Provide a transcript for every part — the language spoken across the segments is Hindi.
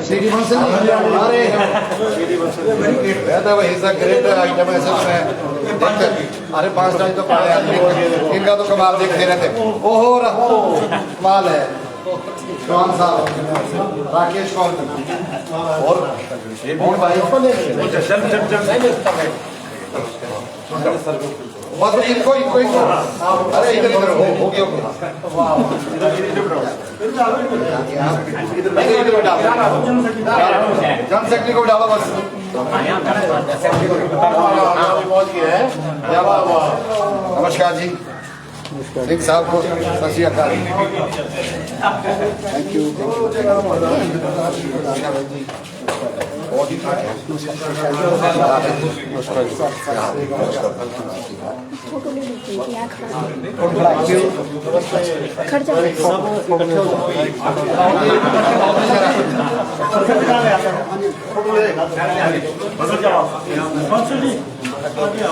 श्रीनिवासन अरे इज अ ग्रेट आइटम ऐसे अरे 5 टाइम तो पढ़े आदमी इनका तो कमाल देखते रहते ओहो रहो कमाल है कौन सा राकेश कौन और भाई बस इनको इनको इनको अरे इधर इधर हो गया इधर डालो जनशक्ति को डालो बस नमस्कार जी सिंह साहब को सत श्री अकाल थैंक यू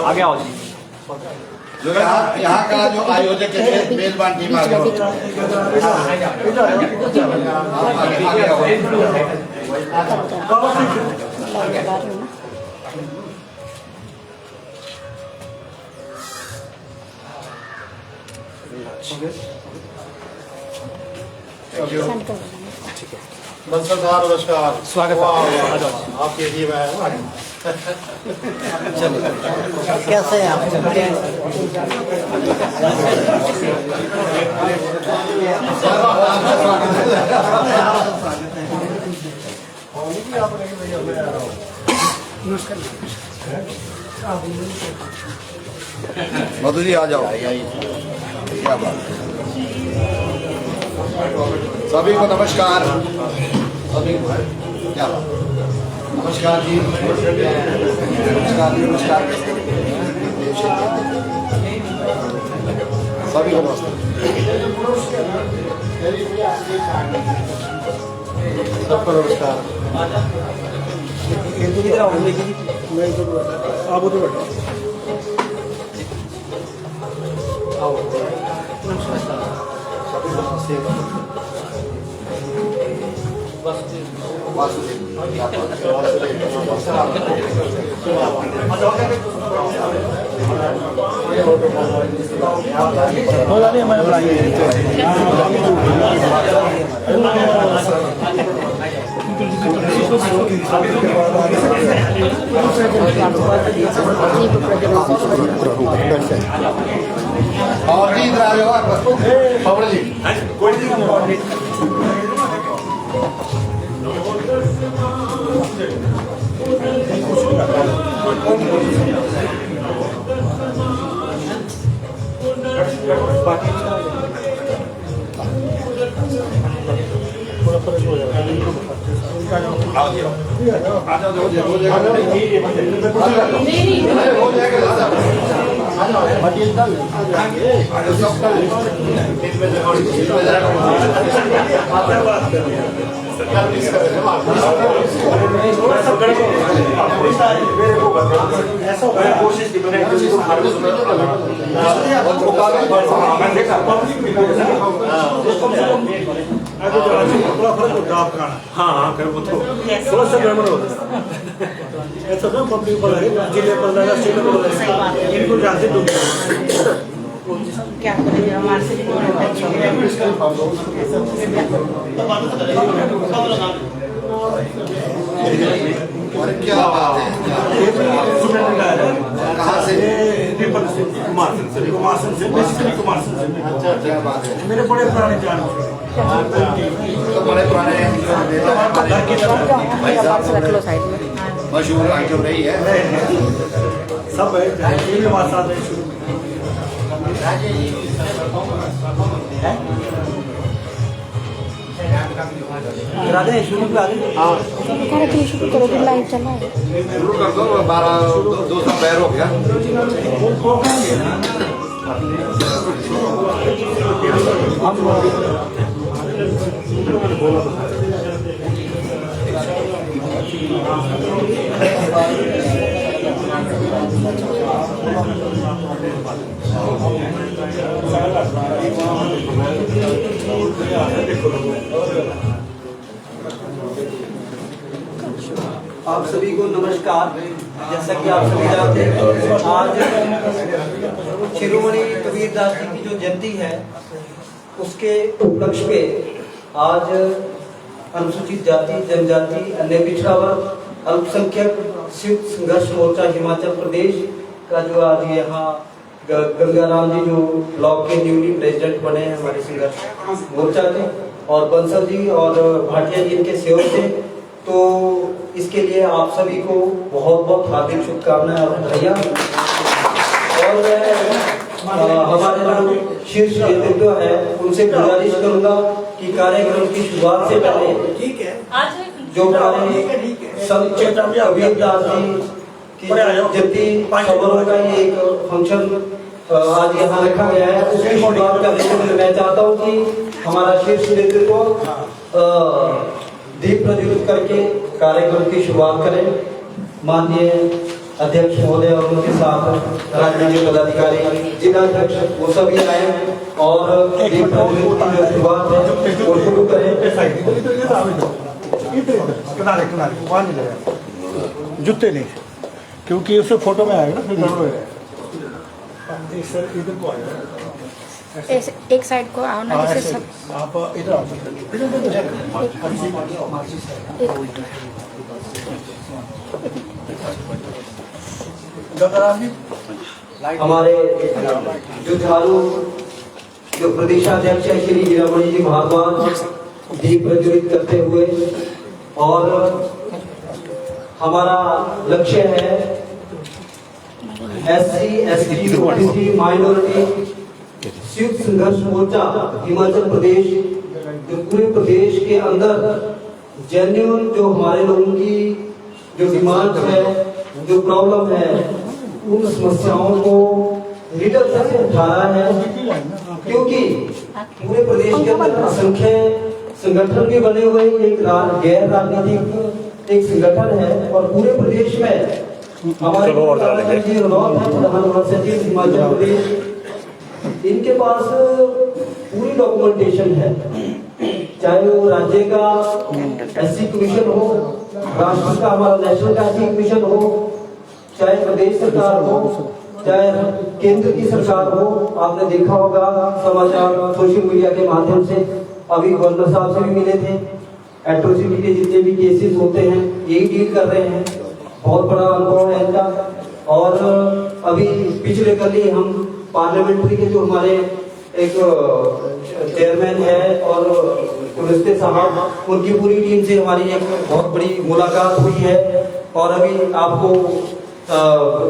आगे आओ जी जो यहाँ का जो आयोजक है मेजबान टीम आगे बंसल साहब नमस्कार स्वागत है आपके लिए मैं कैसे हैं आप? मधु जी आ जाओ क्या बात सभी को नमस्कार सभी को क्या बात नमस्कार जी नमस्कार जी नमस्कार सभी को नमस्कार सबको नमस्कार आप उधर बैठो आओ और जी इधर आ जाओ बाबू जी हाँ कर वो तो थोड़ा सा गड़बड़ होता है ऐसा ना पब्लिक को लगे जिले पर लगा स्टेट पर लगा इनको जानते तो क्या करेंगे हमारे से और क्या बात है कहाँ से कुमार से बेसिकली कुमार से अच्छा क्या बात है मेरे बड़े पुराने जान तो बड़े पुराने मशहूर आइटम रही है सब है ये भी हमारे साथ है शुरू राधे शुरू करा दे हाँ शुरू करो फिर लाइव चला है शुरू कर दो 200 पैर हो गया आप सभी को नमस्कार। जैसा कि आप सभी जानते हैं, आज शिरोमणि कबीरदास जी की जो जयंती है उसके उपलक्ष्य पे आज अनुसूचित जाति, जनजाति, अन्य पिछड़ा वर्ग, अल्पसंख्यक संयुक्त संघर्ष मोर्चा हिमाचल प्रदेश का जो आज यहाँ गंगाराम जी जो ब्लॉक के न्यूली प्रेसिडेंट बने हैं हमारे संघर्ष मोर्चा के, और बंसल जी और भाटिया जी इनके सेवक थे, तो इसके लिए आप सभी को बहुत बहुत हार्दिक शुभकामनाएं और बधाइयाँ। और हमारे जो शीर्ष नेतृत्व है उनसे गुजारिश करूंगा कि कार्यक्रम की शुरुआत से पहले जो हमारे संत कबीरदास जी की जयंती समारोह का ये एक फंक्शन आज यहाँ रखा गया है, उसकी शुरुआत करने के लिए मैं चाहता हूँ कि हमारा शीर्ष नेतृत्व दीप प्रज्वलित करके कार्यक्रम की शुरुआत करें। माननीय अध्यक्ष महोदय और उनके साथ राज्य के पदाधिकारी, जिलाध्यक्ष, वो सभी आए और दीप प्रज्वलित की जो शुरुआत है वो शुरू करें। जूते नहीं, क्योंकि उससे फोटो में आएगा ना, फिर गड़बड़ है। इधर को आएगा, एक साइड को आओ ना, जैसे सब आप इधर आ हमारे जुझारू जो प्रदेशाध्यक्ष है श्री हीरामणि जी भारद्वाज दीप प्रज्वलित करते हुए, और हमारा लक्ष्य है SC, ST, OBC, माइनॉरिटी संयुक्त संघर्ष मोर्चा हिमाचल प्रदेश, जो पूरे प्रदेश के अंदर जेन्युइन जो हमारे लोगों की जो डिमांड है, जो प्रॉब्लम है, उन समस्याओं को लीडर से उठा रहा है, क्योंकि पूरे प्रदेश के अंदर असंख्य संगठन भी बने हुए एक गैर राजनीतिक एक संगठन है, और पूरे प्रदेश में हमारे हिमाचल प्रदेश, इनके पास पूरी डॉक्यूमेंटेशन है, चाहे वो राज्य का SC कमीशन हो, राष्ट्र का हमारा नेशनल का SC कमीशन हो, चाहे प्रदेश सरकार हो, चाहे केंद्र की सरकार हो। आपने देखा होगा समाचार सोशल मीडिया के माध्यम से, अभी गवर्नर साहब से भी मिले थे, एट्रोसिटी के जितने भी केसेस होते हैं यही डील कर रहे हैं, बहुत बड़ा अनुभव है इनका। और अभी पिछले कल ही हम पार्लियामेंट्री के जो हमारे एक चेयरमैन है और कुलस्ते साहब, उनकी पूरी टीम से हमारी एक बहुत बड़ी मुलाकात हुई है, और अभी आपको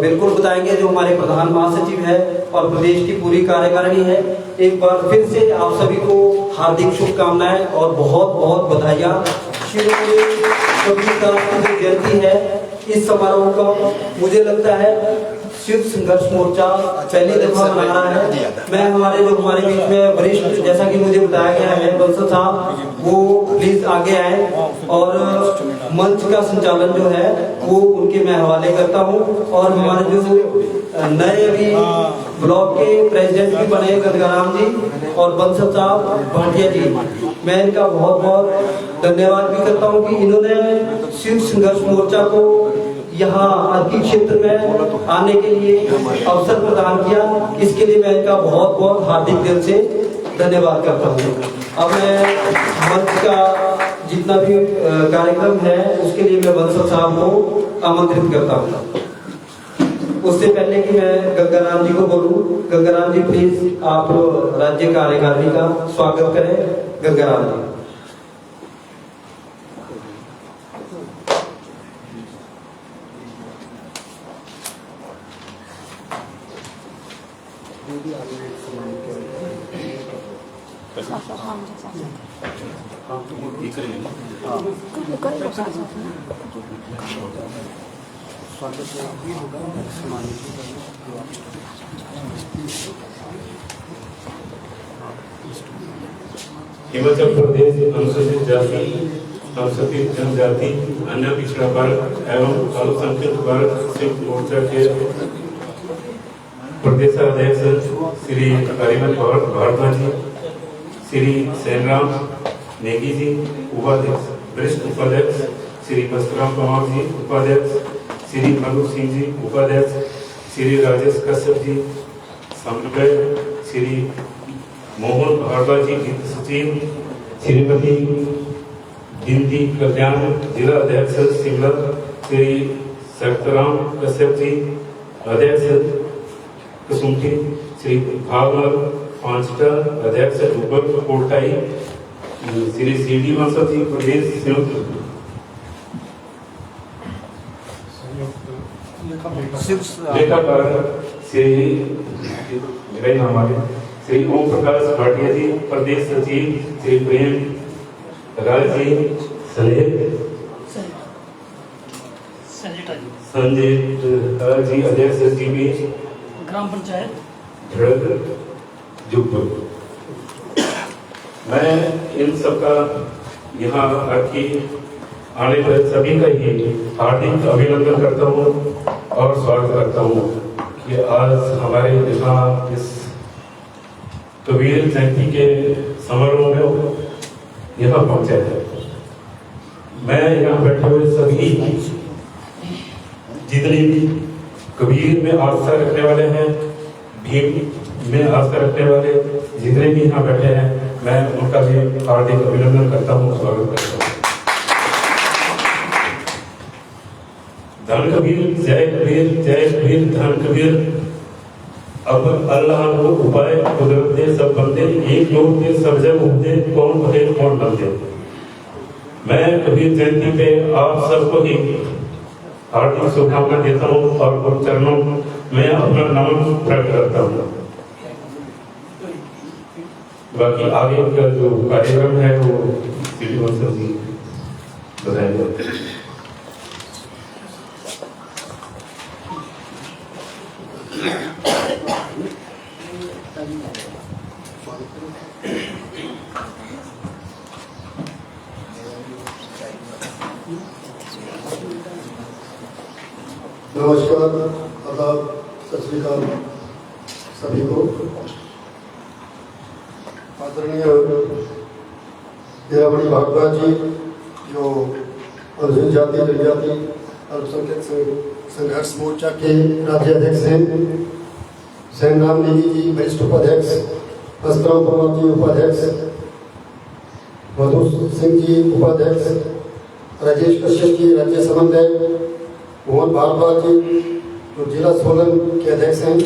बिल्कुल बताएंगे जो हमारे प्रधान महासचिव है और प्रदेश की पूरी कार्यकारिणी है। एक बार फिर से आप सभी को हार्दिक शुभकामनाएं और बहुत बहुत बधाइयाँ। शिरोमणि कबीरदास की जो जयंती है, इस समारोह का मुझे लगता है संयुक्त संघर्ष मोर्चा पहली दफा मना रहा है। मैं हमारे बीच में वरिष्ठ, जैसा कि मुझे बताया गया है, बंसल साहब, वो प्लीज आगे आए और मंच का संचालन जो है वो उनके मैं हवाले करता हूँ। और हमारे जो नए अभी ब्लॉक के प्रेसिडेंट भी बने गंगाराम जी और बंसल साहब, भाटिया जी, मैं इनका बहुत बहुत धन्यवाद भी करता हूँ कि इन्होंने संयुक्त संघर्ष मोर्चा को यहाँ अर्की क्षेत्र में आने के लिए अवसर प्रदान किया। इसके लिए मैं इनका बहुत बहुत हार्दिक दिल से धन्यवाद करता हूँ। अब मैं मंच का जितना भी कार्यक्रम है उसके लिए मैं बंसल साहब को आमंत्रित करता हूँ। उससे पहले कि मैं गंगाराम जी को बोलूं, गंगाराम जी प्लीज आप राज्य कार्यकारिणी का स्वागत करें। गंगाराम जी। हिमाचल प्रदेश अनुसूचित जाति, अनुसूचित जनजाति, अन्य पिछड़ा वर्ग एवं अल्पसंख्यक वर्ग संयुक्त मोर्चा के प्रदेशाध्यक्ष श्री हरिमन भारद्वाज जी, श्री सेनराम नेगी जी, उपाध्यक्ष, वरिष्ठ उपाध्यक्ष श्री बसराम पवार जी उपाध्यक्ष, श्री मनु सिंह जी उपाध्यक्ष, श्री राजेश कश्यप जी समन्वय, श्री मोहन भारद्वाज जी वित्त सचिव, श्रीमती बिंदी कल्याण जिला अध्यक्ष शिमला, श्री सतराम कश्यप जी अध्यक्ष कसुमटी, श्री भावनर पांचटा अध्यक्ष ऊपर कोटाई, श्री सीडी वंशा जी प्रदेश संयुक्त लेखाकार श्री ओम प्रकाश भाटिया जी प्रदेश सचिव, श्री प्रेम राज जी संजय जी अध्यक्ष सचिव ग्राम पंचायत जुब्बल। मैं इन सबका यहाँ आपकी आने पर सभी का ही हार्दिक अभिनंदन करता हूँ और स्वागत करता हूँ कि आज हमारे यहाँ इस कबीर जयंती के समारोह में यहाँ पहुंचे हैं। मैं यहाँ बैठे हुए सभी जितने भी कबीर में आस्था रखने वाले हैं, भीम में आस्था रखने वाले जितने भी यहाँ बैठे हैं, मैं उनका भी हार्दिक अभिनंदन करता हूँ, स्वागत करता हूँ। धन कबीर जय कबीर, जय कबीर धन कबीर। अब अल्लाह को उपाय कुदरत दे सब बंदे, एक लोग के सब जग उपजे, कौन भले कौन बंदे। मैं कबीर जयंती पे आप सबको ही हार्दिक शुभकामना देता हूँ और गुरु चरणों में अपना नमन प्रकट करता हूँ। बाकी आगे का जो कार्यक्रम है वो सीडी वंशा जी बताएंगे। नमस्कार, आदाब, सत श्री अकाल सभी को। आदरणीय हीरामणि भारद्वाज जी जो अनुसूचित जाति जनजाति अल्पसंख्यक संघर्ष मोर्चा के राज्य अध्यक्ष हैं, सैनराम नेगी जी वरिष्ठ उपाध्यक्ष, बसराम पवार जी उपाध्यक्ष, मधु सिंह जी उपाध्यक्ष, राजेश कश्यप जी राज्य समन्वय, मोहन भारद्वाज जी जो जिला सोलन के अध्यक्ष हैं,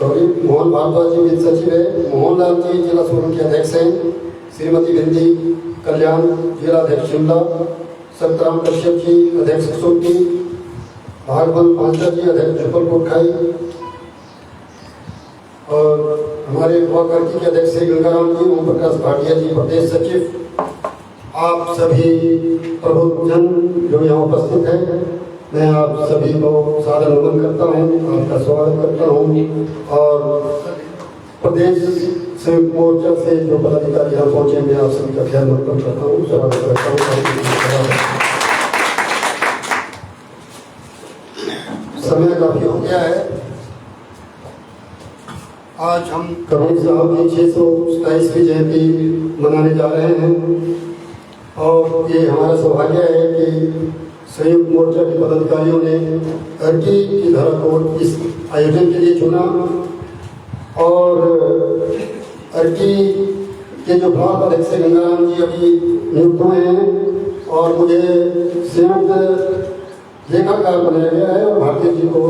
मोहन भारद्वाज जी वित्त सचिव है, मोहनलाल जी जिला सोलन के अध्यक्ष हैं, श्रीमती बिंदी कल्याण जिला अध्यक्ष शिमला, सतराम कश्यप जी अध्यक्ष कसोटी, भागवत पांचटा जी अध्यक्ष जुब्बल कोटखाई और हमारे युवा कर्मी के अध्यक्ष श्री गंगाराम जी, ओम प्रकाश भाटिया जी प्रदेश सचिव, आप सभी प्रबुद्धजन जो यहाँ उपस्थित हैं, मैं आप सभी को सादर नमन करता हूँ, आपका स्वागत करता हूँ और प्रदेश संयुक्त मोर्चा से जो पदाधिकारी यहाँ पहुँचे मैं आप सभी का ख्याल मकदम करता हूँ, स्वागत करता हूँ। समय काफी हो गया है। आज हम कबीर साहब की 627वीं जयंती मनाने जा रहे हैं और ये हमारा सौभाग्य है कि संयुक्त मोर्चा के पदाधिकारियों ने अर्की की धरा को इस आयोजन के लिए चुना और अर्की के जो ब्लॉक अध्यक्ष गंगाराम जी अभी नियुक्त हुए हैं और मुझे संयुक्त लेखाकार बनाया गया है और भारतीय जी को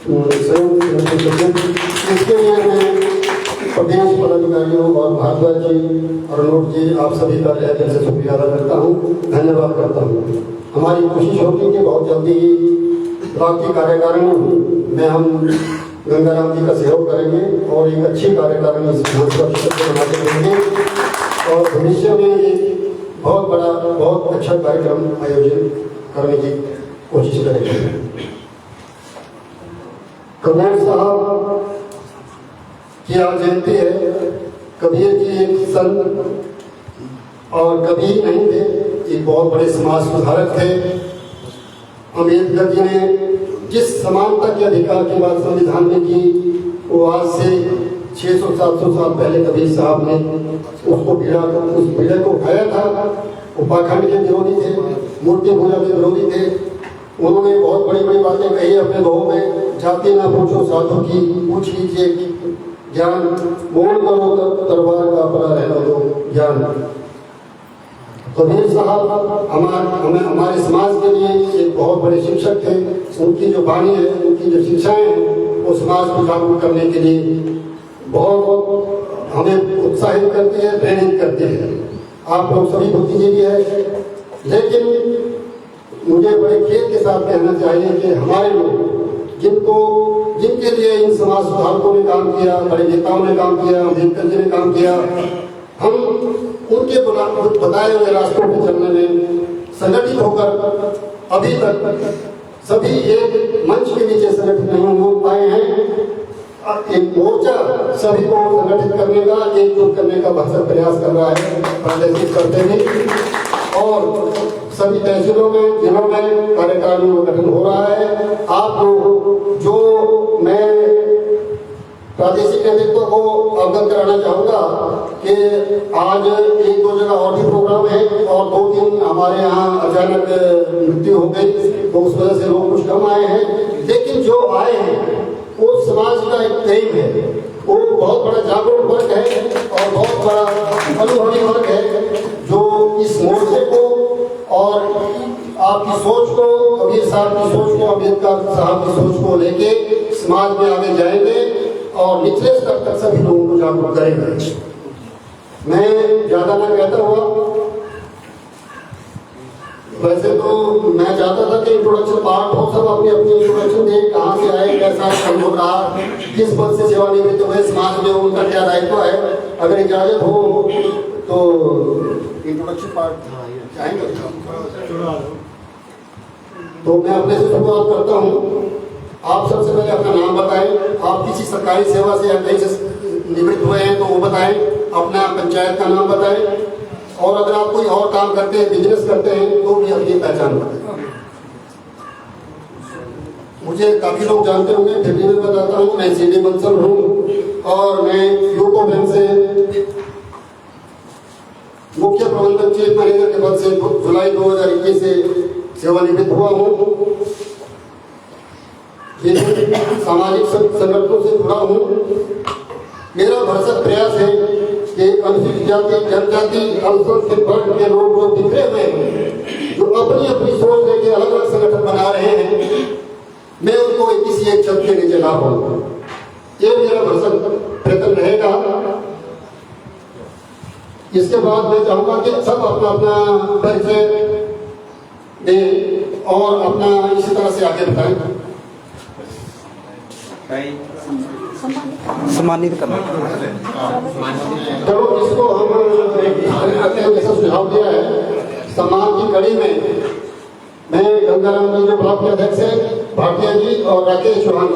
संयुक्त इसके लिए मैं प्रदेश पदाधिकारियों और भारद्वाज जी और अनूप जी आप सभी का दिल से शुक्रिया अदा करता हूँ, धन्यवाद करता हूँ। हमारी कोशिश होगी कि बहुत जल्दी ही ब्लॉक की कार्यकारिणी में हम गंगाराम जी का सहयोग करेंगे और एक अच्छी कार्यकारिणी विधानसभा क्षेत्र में बना के देंगे और भविष्य में एक बहुत अच्छा कार्यक्रम आयोजन करने की कोशिश करेंगे। कबीर साहब की आज जयंती है। कबीर जी एक संत और कबीर नहीं थे, एक बहुत बड़े समाज सुधारक थे। अम्बेडकर जी ने जिस समानता के अधिकार की बात संविधान में की वो आज से 600-700 साल पहले कबीर साहब ने उसको उस पीढ़े को उठाया था उपाखंड के विरोधी थे, मूर्ति पूजा के विरोधी थे। उन्होंने बहुत बड़ी बड़ी बातें कही अपने दोहों में, जाति ना पूछो साधु की, पूछ लीजिए ज्ञान, मोल करो दरबार का अपना रहना दो ज्ञान। कबीर साहब हमारे समाज के लिए एक बहुत बड़े शिक्षक थे। उनकी जो वाणी है, उनकी जो शिक्षाएं हैं, वो समाज को जागरूक करने के लिए बहुत हमें उत्साहित करती है, प्रेरित करती है। आप लोग सभी बुद्धिजीवी है, लेकिन मुझे बड़े खेद के साथ कहना चाहिए कि हमारे लोग जिनके लिए इन समाज सुधारकों ने काम किया, बड़े नेताओं ने काम किया, अम्बेडकर जी ने काम किया, हम उनके बताए हुए रास्तों पर चलने में संगठित होकर अभी तक सभी एक मंच के नीचे संगठित नहीं हो पाए हैं। एक मोर्चा सभी को संगठित करने का, एकजुट करने का भरसक प्रयास कर रहा है प्रादेशिक स्तर भी, और सभी तहसीलों में, जिलों में कार्यकारिणियों का गठन हो रहा है। आप लोग जो मैं प्रादेशिक नेतृत्व को अवगत कराना चाहूँगा कि आज 1-2 जगह और भी प्रोग्राम है, और 2 दिन हमारे यहाँ अचानक मृत्यु हो गई, तो उस वजह से लोग कुछ कम आए हैं। लेकिन जो आए हैं वो समाज का एक प्रेम है, वो बहुत बड़ा जागरूक वर्ग है और बहुत बड़ा अनुभवी वर्ग है, जो इस मोर्चे को और आपकी सोच को, कबीर साहब की सोच को, अम्बेडकर साहब की सोच को लेके समाज में आगे जाएंगे और निचले स्तर तक सभी लोगों को जागरूक करेंगे। मैं ज्यादा ना कहता हुआ, वैसे तो मैं चाहता था कि इंट्रोडक्शन पार्ट हो, सब अपनी अपनी इंट्रोडक्शन दें, कहाँ से आए, कैसा अनुभव रहा, किस पद से सेवानिवृत्त हुए, समाज में उनका क्या दायित्व है। अगर इजाजत हो तो इंट्रोडक्शन पार्ट चाहेंगे तो मैं अपने से शुरुआत करता हूँ। आप सबसे पहले अपना नाम बताएं, आप किसी सरकारी सेवा से या कहीं से निवृत्त हुए हैं तो वो बताएं, अपना पंचायत का नाम बताएं, और अगर आप कोई और काम करते हैं, बिजनेस करते हैं, तो भी अपनी पहचान बताएं। मुझे काफी लोग जानते होंगे, फिर भी मैं बताता हूँ, मैं सीडी बंसल हूँ और मैं यूको बैंक से मुख्य प्रबंधक चीफ मैनेजर के पद से जुलाई 2021 से सेवानिवृत्त हुआ हूँ। सामाजिक संगठनों से जुड़ा हूँ। मेरा भरसक प्रयास है कि अनुसूचित जाति, जनजाति, अल्पसंख्यक वर्ग के लोग जो बिखरे हुए हैं, जो अपनी अपनी सोच लेके अलग अलग संगठन बना रहे हैं, मैं उनको किसी एक छत के नीचे ला पाऊँ, ये मेरा भरसक प्रयत्न रहेगा। इसके बाद मैं चाहूंगा कि सब अपना अपना परिचय दें और अपना इसी तरह से आगे बताएं। सम्मानित करना। चलो, इसको हम जैसा सुझाव दिया है, सम्मान की कड़ी में मैं गंगाराम जी जो ब्लॉक के अध्यक्ष हैं, भाटिया जी और राकेश चौहान जी,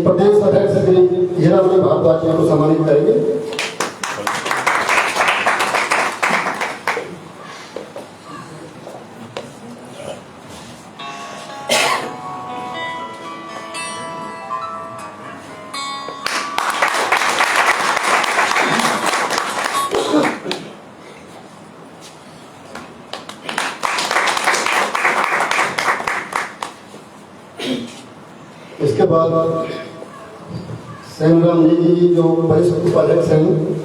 प्रदेश अध्यक्ष श्री हीरामणि भारद्वाज जी को सम्मानित करेंगे। इसके बाद सेनराम जी जो वरिष्ठ उपाध्यक्ष हैं,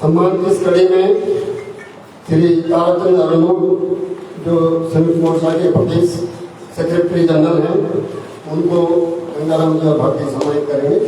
सम्मान की इस कड़ी में श्री ताराचंद अरुण जो संयुक्त मोर्चा के प्रदेश सेक्रेटरी जनरल हैं, उनको गंगाराम जी और भारती सम्मानित करेंगे।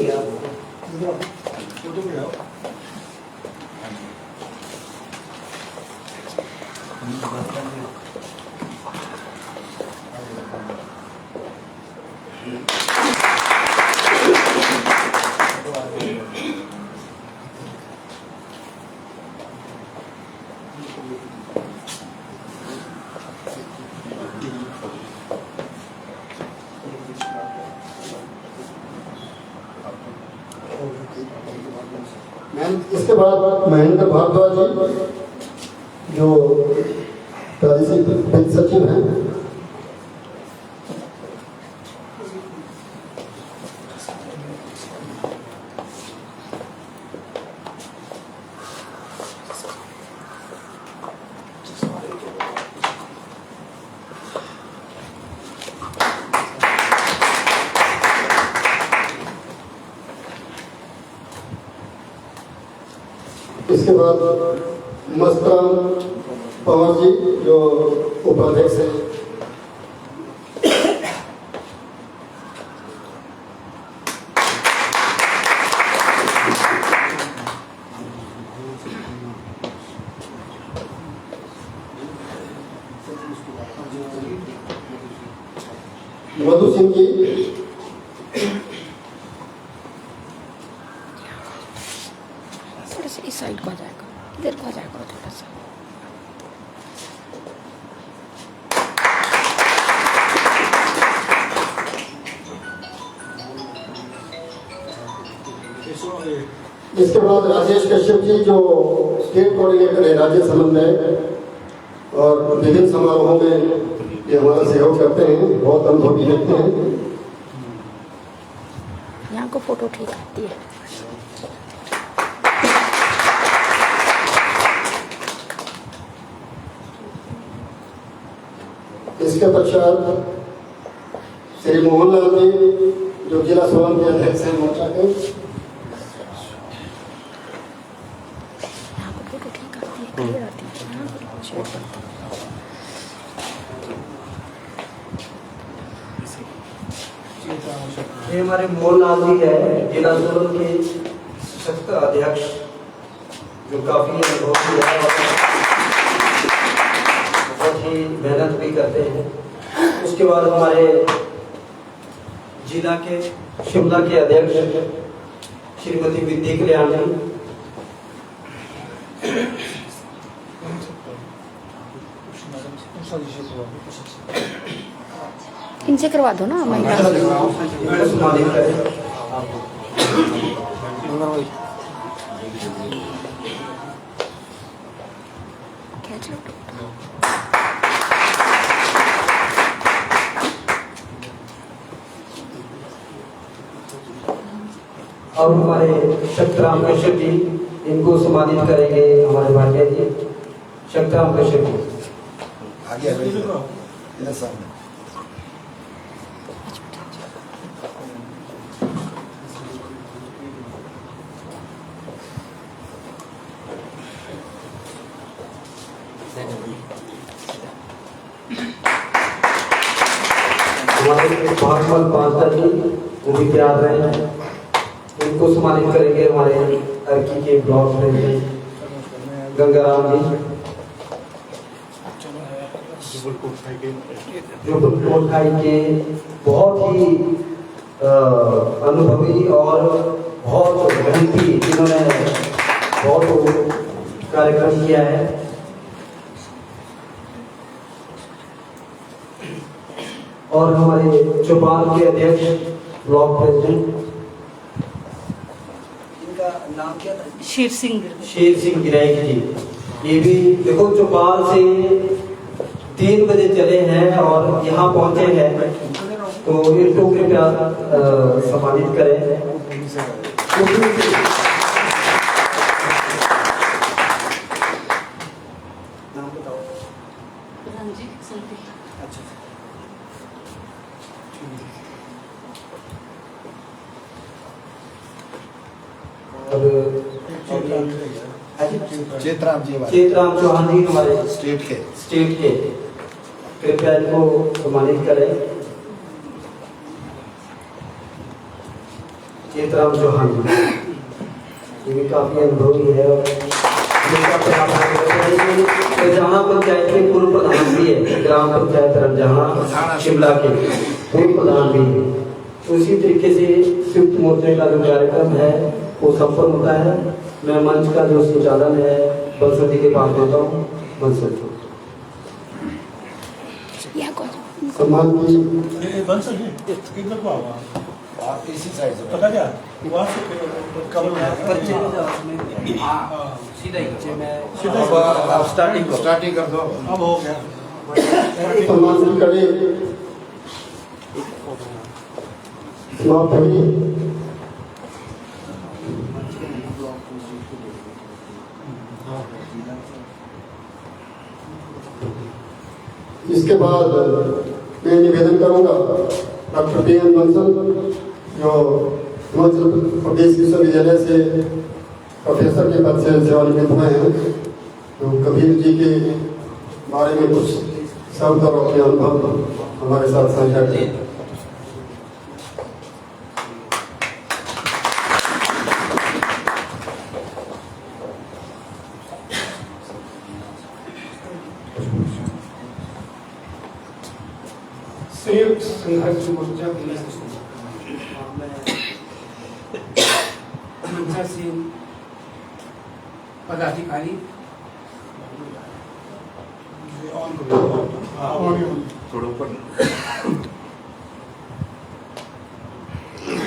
इसके बाद महेंद्र भारद्वाज जी जो प्रादेशिक वित्त सचिव हैं। इसके बाद मस्तराम पवार जी जो उपाध्यक्ष हैं। मधु सिंह जी थोड़ा सा इस साइड को आ जाएगा, इधर को आ जाएगा थोड़ा सा। इसके बाद राजेश कश्यप जी जो स्टेट कोऑर्डिनेटर है राज्य समन्वय और विभिन्न समारोहों में ये हमारा सहयोग करते हैं, बहुत अनुभवी व्यक्ति हैं। यहाँ को फोटो ठीक आती है। इसके पश्चात श्री मोहनलाल जी जो जिला सोलन के अध्यक्ष हैं मोर्चा के। यहाँ को फोटो ठीक आती है, क्लियर आती है। यहाँ को शेयर करते हैं। ये हमारे मोहनलाल जी है, जिला सोलन के सशक्त अध्यक्ष, जो काफी अनुभवी है और बहुत ही मेहनत भी करते हैं। उसके बाद हमारे जिला के शिमला के अध्यक्ष श्रीमती विद्या कल्याण जी। इनसे करवा दो ना महिला। सम्मानित करें। कैच लो। अब हमारे शक्तराम कश्यप जी, इनको सम्मानित करेंगे हमारे भाटिया जी। शक्तराम कश्यप जी आगे आ जाइए, इधर सामने। हमारे भागवत पास्टर जी वो भी तैयार रहे हैं, इनको सम्मानित करेंगे हमारे अर्की के ब्लॉक प्रेसिडेंट गंगाराम जी। जो कोटखाई के बहुत ही अनुभवी और बहुत मेहनती, जिन्होंने बहुत कार्यक्रम किया है। और हमारे चौपाल के अध्यक्ष ब्लॉक प्रेसिडेंट, इनका नाम क्या था? शेर सिंह गिराई जी। ये भी देखो चौपाल से 3 बजे चले हैं और यहाँ पहुंचे हैं, तो इनको कृपया सम्मानित करें। नाम बताओ। अच्छा। और चेतराम जी चेतराम चौहान जी हमारे स्टेट के कृपया इनको सम्मानित करें। चेतराम चौहान जी ये भी काफी अनुभवी है और रंजाना पंचायत के पूर्व प्रधान भी है, ग्राम पंचायत रंजाना शिमला के पूर्व प्रधान भी है। तो इसी तरीके से संयुक्त मोर्चे का जो कार्यक्रम है वो संपन्न होता है। मैं मंच का जो संचालन है बंसल जी के पास देता हूँ। बंसल जी सम्मान की आप इसी साइड से पता क्या वहाँ से कवर हो जाएगा। सीधा अब आप स्टार्टिंग कर दो। अब हो गया। सम्मान करें समाप्त हुई। इसके बाद मैं निवेदन करूंगा डॉक्टर पी.एन. बंसल जो हिमाचल प्रदेश विश्वविद्यालय से प्रोफेसर के पद से सेवानिवृत्त हुए हैं, तो कबीर जी के बारे में कुछ शब्द और अपने अनुभव हमारे साथ साझा करें। संयुक्त संघर्ष मोर्चा मंचासीन पदाधिकारी,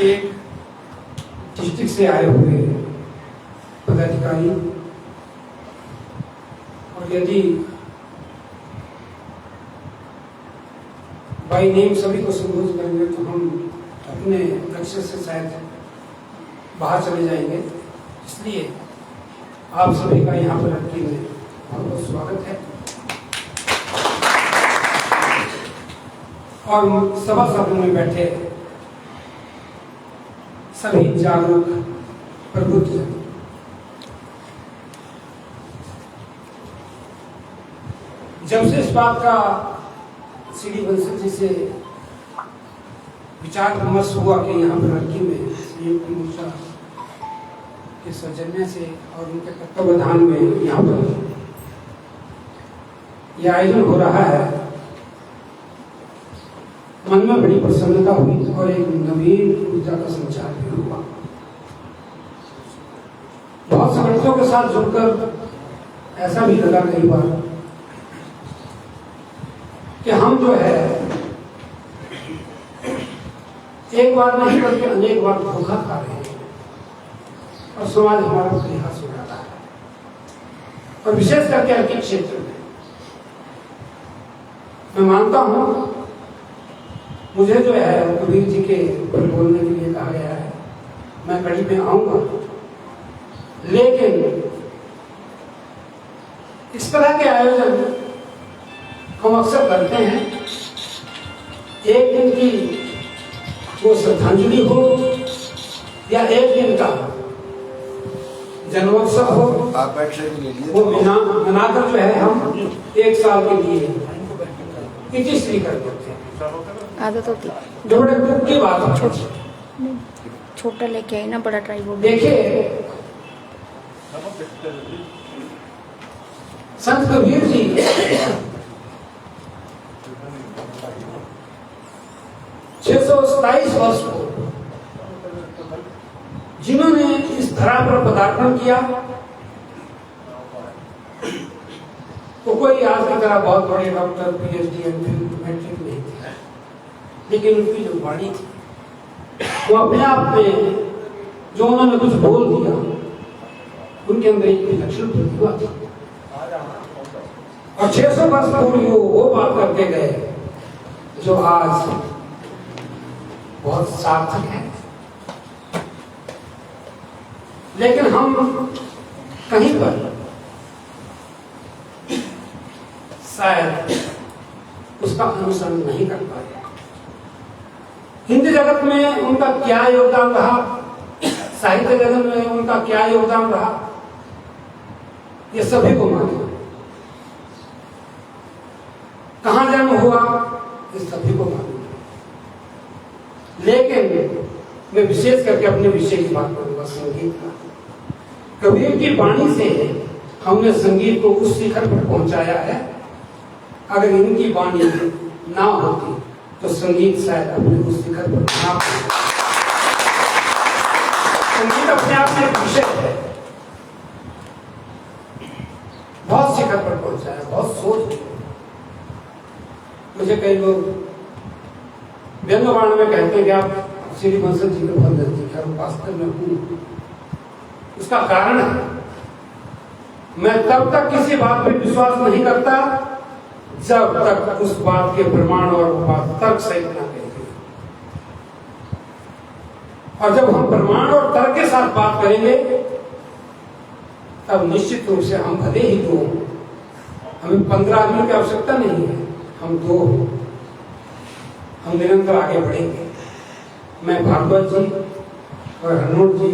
एक डिस्ट्रिक्ट से आए हुए पदाधिकारी, और यदि बाई नेम सभी को संबोधित करेंगे तो हम अपने लक्ष्य से शायद बाहर चले जाएंगे। इसलिए आप सभी का यहाँ पर रखी में बहुत बहुत स्वागत है। और सभा सदन में बैठे सभी जागरूक प्रबुद्ध जन, जब से इस बात का श्री बंसल जी से विचार विमर्श हुआ कि यहाँ पर लड़की में संयुक्त मोर्चा के सौजन्य से और उनके तत्वावधान में यहाँ पर यह आयोजन हो रहा है, मन में बड़ी प्रसन्नता हुई और एक नवीन ऊर्जा का संचार भी हुआ। बहुत संगठनों के साथ जुड़कर ऐसा भी लगा कई बार कि हम जो है एक बार नहीं बल्कि अनेक बार धोखा खा रहे हैं और समाज हमारा परिहास हो जाता है। और विशेष करके अर्कित क्षेत्र में मैं मानता हूं, मुझे जो है कबीर जी के ऊपर बोलने के लिए कहा गया है, मैं कड़ी में आऊंगा, लेकिन इस तरह के आयोजन हम अक्सर करते हैं। एक दिन की वो श्रद्धांजलि हो या एक दिन का जन्मोत्सव हो, आप बैठ के लीजिए। वो मनाकर जो है हम एक साल के लिए इतिश्री कर देते हैं। आदत होती है। जो बड़े दुख की बात है। छोटा लेके आई ना, बड़ा ट्राइबो। देखिए संत कबीर जी 627 वर्ष को जिन्होंने इस धरा पर पदार्पण किया, तो कोई आज की तरह बहुत बड़े डॉक्टर, पीएचडी, एमफिल, मैट्रिक नहीं थे, लेकिन उनकी जो वाणी थी वो अपने आप में जो उन्होंने कुछ बोल दिया, उनके अंदर एक विलक्षण प्रतिभा थी। और 600 वर्ष पूर्व वो बात करके गए जो आज बहुत सार्थक है। लेकिन हम कहीं पर शायद उसका अनुसरण नहीं कर पाए। हिंदी जगत में उनका क्या योगदान रहा, साहित्य जगत में उनका क्या योगदान रहा, ये सभी को मालूम है। कहां जन्म हुआ, ये सभी को मालूम है। लेकिन मैं विशेष करके अपने विषय की बात करूंगा, संगीत का। कबीर की वाणी से हमने संगीत को उस शिखर पर पहुंचाया है। अगर इनकी वाणी ना होती तो संगीत शायद अपने उस शिखर पर ना पहुंचता। संगीत अपने आप में एक विषय है, बहुत शिखर पर पहुंचाया, बहुत सोच। मुझे कई लोग व्यंग्यवाण में कहते हैं कि आप श्री बंसल जी के बहुत नजदीक है, वास्तव में हूँ। उसका कारण है मैं तब तक किसी बात पे विश्वास नहीं करता जब तक उस बात के प्रमाण और बात तर्क सहित ना करेंगे। और जब हम प्रमाण और तर्क के साथ बात करेंगे तब निश्चित रूप से हम भले ही दो, हमें 15 आदमी की आवश्यकता नहीं है, हम 2 हम निरंतर आगे बढ़ेंगे। मैं भागवत जी और हनुमान जी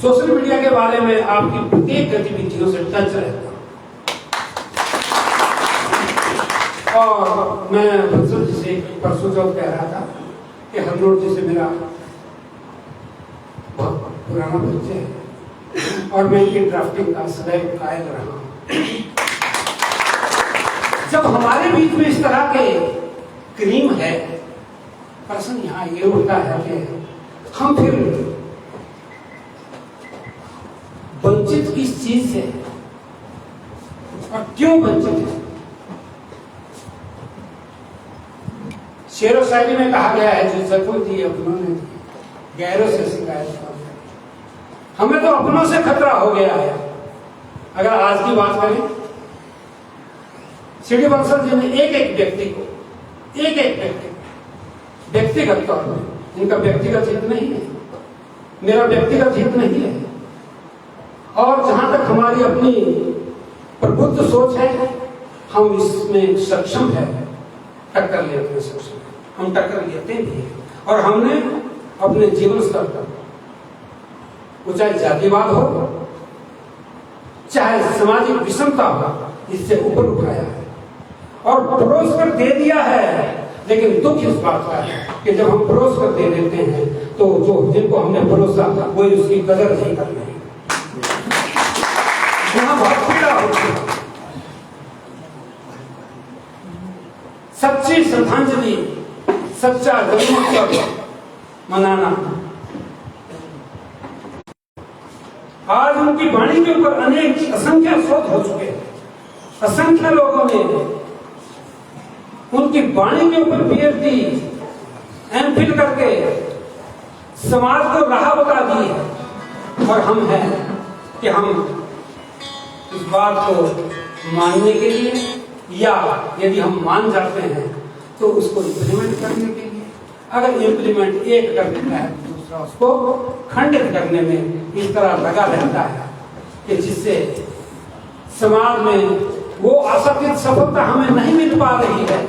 सोशल मीडिया के बारे में आपकी प्रत्येक गतिविधियों से टच रहता हूं। और मैं बंसल जी से परसों जब कह रहा था कि हनुमान जी से मेरा बहुत पुराना परिचय है और मैं इनकी ड्राफ्टिंग का सदैव कायल रहा हूं। जब हमारे बीच में इस तरह के क्रीम है, प्रश्न यहाँ ये उठता है कि हम फिर वंचित किस चीज से और क्यों वंचित है? शेरो शायरी में कहा गया है, जो जख्म दी अपनों ने दी, गैरों से शिकायत कर। हमें तो अपनों से खतरा हो गया है। अगर आज की बात करें, श्री बंसल जी ने एक व्यक्ति को व्यक्तिगत तौर पर, इनका व्यक्तिगत हित नहीं है, मेरा व्यक्तिगत हित नहीं है, और जहां तक हमारी अपनी प्रबुद्ध सोच है, हम इसमें सक्षम है, टक्कर लेने में सक्षम है, हम टक्कर लेते भी हैं। और हमने अपने जीवन स्तर पर, वो चाहे जातिवाद हो, चाहे सामाजिक विषमता हो, इससे ऊपर उठाया है और परोस कर दे दिया है। लेकिन दुख इस बात का है कि जब हम परोस कर दे देते हैं तो जो जिनको हमने परोसा वो उसकी कदर नहीं कर रहे। यहाँ बहुत पीड़ा होती है। सच्ची श्रद्धांजलि, सच्चा जन्मोत्सव मनाना। आज उनकी वाणी के ऊपर अनेक असंख्य शोध हो चुके हैं। असंख्य लोगों ने उनकी वाणी के ऊपर पीएचडी, एमफिल करके समाज को राह बता दी है। और हम हैं कि हम इस बात को मानने के लिए, या यदि हम मान जाते हैं तो उसको इम्प्लीमेंट करने के लिए। अगर इम्प्लीमेंट एक कर देता है तो दूसरा उसको खंडित करने में इस तरह लगा रहता है कि जिससे समाज में वो आशातीत सफलता हमें नहीं मिल पा रही है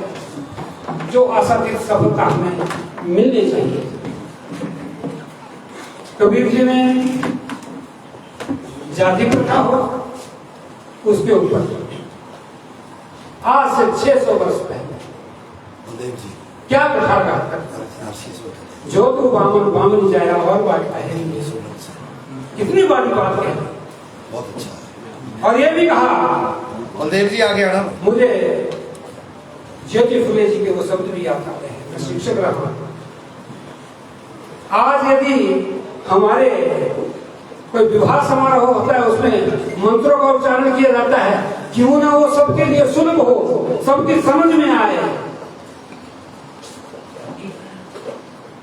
जो आशातीत सफलता हमें मिलनी चाहिए। कबीर जी ने जाति प्रथा हो, उसके ऊपर आज से 600 वर्ष पहले क्या प्रथा का जो तू बामन बामन जाया और बात है, कितनी बड़ी बात है, बहुत अच्छा। और ये भी कहा, बलदेव जी आ गया ना, मुझे ज्योति फुले जी के वो शब्द भी याद आते हैं, मैं शिक्षक रहा हूं। आज यदि हमारे कोई विवाह समारोह होता है, उसमें मंत्रों का उच्चारण किया जाता है, क्यों ना वो सबके लिए सुलभ हो, सबकी समझ में आए।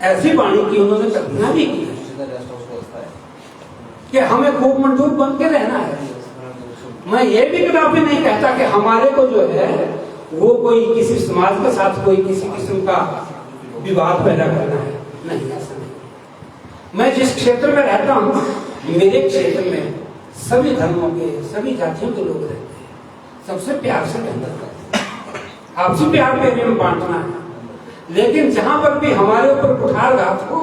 ऐसी वाणी की उन्होंने कल्पना भी की कि हमें खूब मंडूक बन के रहना है। मैं ये भी कदापि नहीं कहता कि हमारे को जो है वो कोई किसी समाज के साथ कोई किसी किस्म का विवाद पैदा करना है, नहीं, ऐसा नहीं। मैं जिस क्षेत्र में रहता हूँ, मेरे क्षेत्र में सभी धर्मों के, सभी जातियों के लोग रहते हैं, सबसे प्यार से रहना करते हैं, आपसी प्यार में बांटना है। लेकिन जहां पर भी हमारे ऊपर कुठारघात हो,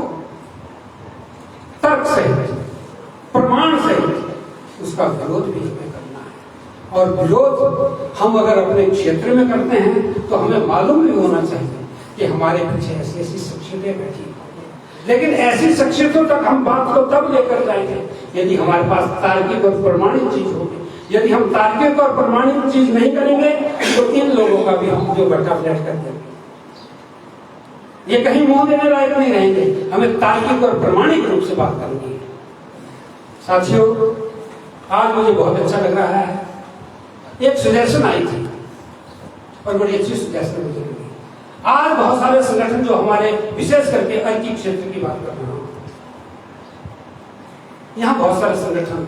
तर्क सहित, प्रमाण सहित, उसका विरोध भी हमें करना है। और विरोध हम अगर अपने क्षेत्र में करते हैं तो हमें मालूम भी होना चाहिए कि हमारे पीछे ऐसी ऐसी शख्सियतें बैठी हैं। लेकिन ऐसी शख्सियतों तक हम बात को तब लेकर जाएंगे यदि हमारे पास तार्किक और प्रमाणित चीज होगी। यदि हम तार्किक और प्रमाणित चीज नहीं करेंगे तो इन लोगों का भी हम जो बट्टा फ्लैट कर देंगे, ये कहीं मुंह देने लायक नहीं रहेंगे। हमें तार्किक और प्रमाणिक रूप से बात करनी है। साथियों, आज मुझे बहुत अच्छा लग रहा है। एक सजेशन आई थी और बड़ी अच्छी सजेशन मुझे लगी। आज बहुत सारे संगठन जो हमारे, विशेष करके आईटी क्षेत्र की बात कर रहा हूं, यहाँ बहुत सारे संगठन,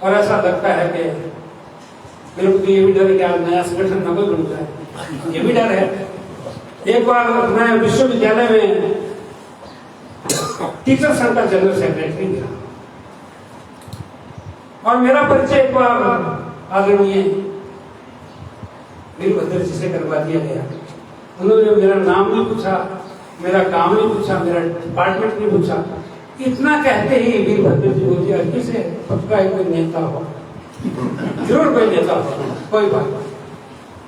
और ऐसा लगता है कि मेरे को तो ये भी डर है कि आज नया संगठन न कोई बन जाए, ये भी डर है। एक बार मैं विश्वविद्यालय में टीचर संघ का जनरल सेक्रेटरी गया और मेरा परिचय एक बार आदरणीय वीरभद्र जी से करवा दिया गया। उन्होंने मेरा नाम नहीं पूछा, मेरा काम नहीं पूछा, मेरा डिपार्टमेंट नहीं पूछा। इतना कहते ही वीरभद्र जी बोलते हैं से पक्का कोई नेता हो, जरूर कोई नेता हो, कोई बात नहीं।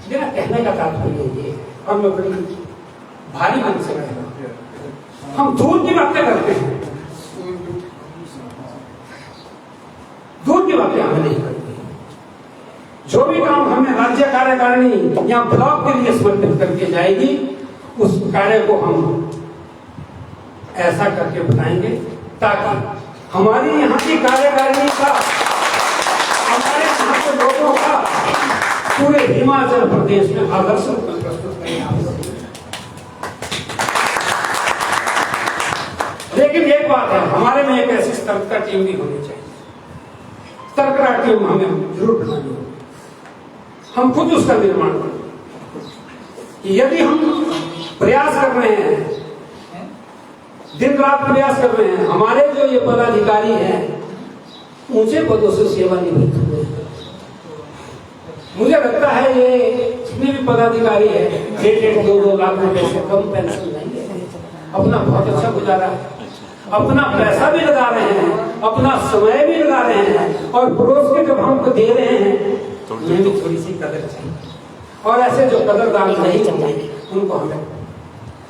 मेरा कहने का तात्पर्य ये है, और मैं बड़ी भारी मन से कह रहा हूं, हम दूर की बातें करते हैं, दूर की बातें हमें नहीं करते। जो भी काम हमें राज्य कार्यकारिणी या ब्लॉक के लिए समर्पित करके जाएगी, उस कार्य को हम ऐसा करके बताएंगे ताकि हमारी यहाँ की कार्यकारिणी का, हमारे यहाँ के लोगों का पूरे हिमाचल प्रदेश में आदर्श प्रस्तुत करें। लेकिन एक बात है, हमारे में एक ऐसी सतर्कता टीम भी होनी चाहिए। सतर्कता टीम हमें जरूर बनानी होगी, हम खुद उसका निर्माण करें। यदि हम प्रयास कर रहे हैं, दिन रात प्रयास कर रहे हैं, हमारे जो ये पदाधिकारी हैं ऊंचे पदों से सेवानिवृत्त हुए, मुझे लगता है ये जितने भी पदाधिकारी है 1.5-2 लाख रुपए से कम पेंशन नहीं है, अपना बहुत अच्छा गुजारा है, अपना पैसा भी लगा रहे हैं, अपना समय भी लगा रहे हैं, और पड़ोस के जब हमको दे रहे हैं उन्हें भी थोड़ी सी कदर चाहिए। और ऐसे जो कदरदान नहीं होंगे उनको हमें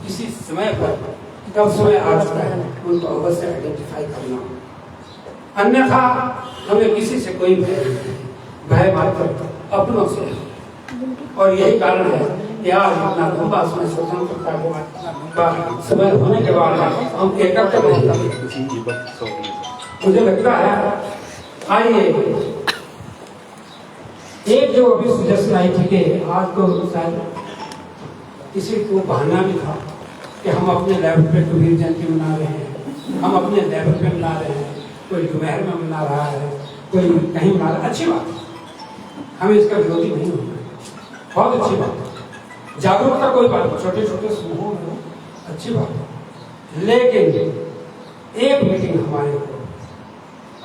किसी समय पर, कब समय आ चुका है, उनको अवश्य आइडेंटिफाई करना। अन्यथा हमें किसी से कोई भय मात्र अपनों से, और यही कारण है कि आज अपना लंबा समय स्वतंत्रता का समय होने के बाद हम एकत्र नहीं। मुझे लगता है, आइए एक जो अभी सुजेशन आई थी कि आज तो शायद किसी को बहाना भी था कि हम अपने लेवल पे कबीर जयंती मना रहे हैं, हम अपने लेवल पे मना रहे हैं, कोई जुमेर में मना रहा है, कोई कहीं मना रहा है। अच्छी बात है, हमें इसका विरोधी नहीं होना, बहुत अच्छी बात है। जागरूकता कोई बात नहीं, छोटे छोटे समूहों में अच्छी बात है। लेकिन एक मीटिंग हमारे को